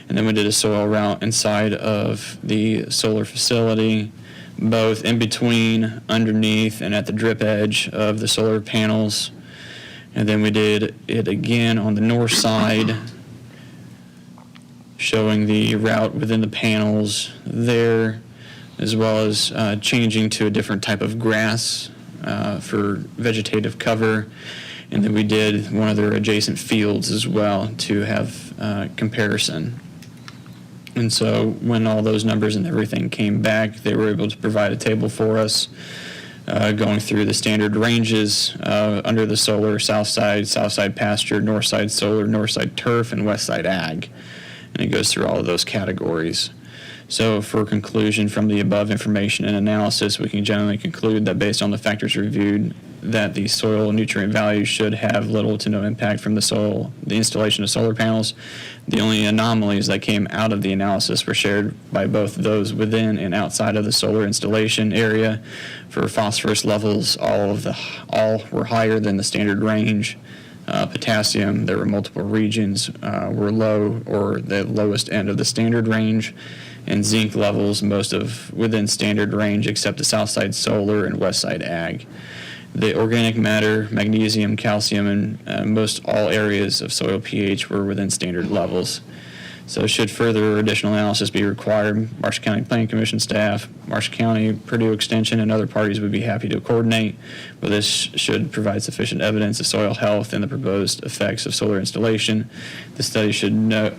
and then we did a soil route inside of the solar facility, both in between, underneath, and at the drip edge of the solar panels. And then we did it again on the north side, showing the route within the panels there, as well as changing to a different type of grass for vegetative cover. And then we did one of their adjacent fields as well to have comparison. And so when all those numbers and everything came back, they were able to provide a table for us going through the standard ranges under the solar, south side pasture, north side solar, north side turf, and west side ag. And it goes through all of those categories. So for conclusion from the above information and analysis, we can generally conclude that based on the factors reviewed, that the soil nutrient values should have little to no impact from the installation of solar panels. The only anomalies that came out of the analysis were shared by both those within and outside of the solar installation area. For phosphorus levels, all were higher than the standard range. Potassium, there were multiple regions were low or the lowest end of the standard range, and zinc levels most of within standard range except the south side solar and west side ag. The organic matter, magnesium, calcium, and most all areas of soil pH were within standard levels. So should further additional analysis be required, Marshall County Planning Commission staff, Marshall County, Purdue Extension, and other parties would be happy to coordinate, but this should provide sufficient evidence of soil health and the proposed effects of solar installation. The study should note,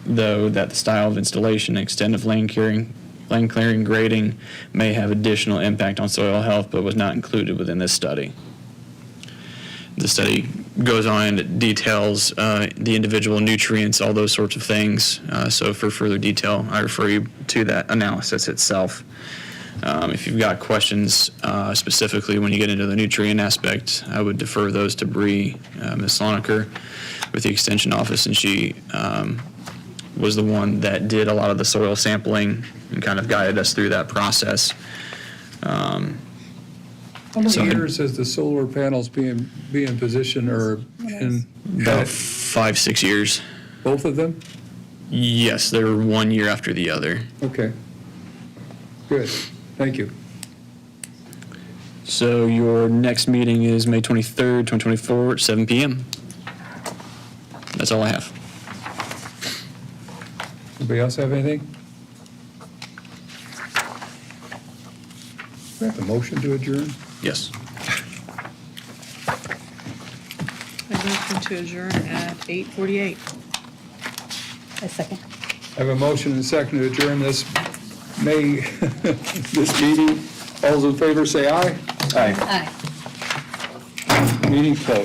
though, that the style of installation and extent of land clearing, grading may have additional impact on soil health, but was not included within this study. The study goes on and details the individual nutrients, all those sorts of things. So for further detail, I refer you to that analysis itself. If you've got questions specifically when you get into the nutrient aspect, I would defer those to Bree, Ms. Sloniker with the Extension Office, and she was the one that did a lot of the soil sampling and kind of guided us through that process. How many years has the solar panels be in position or in? About 5-6 years. Both of them? Yes, they're 1 year after the other. Okay. Good. Thank you. So your next meeting is May 23rd, 2024 at 7 p.m. That's all I have. Anybody else have anything? We have a motion to adjourn? Yes. I motion to adjourn at 8:48. A second. I have a motion and a second to adjourn this this meeting. All those in favor say aye. Aye. Aye. Meeting closed.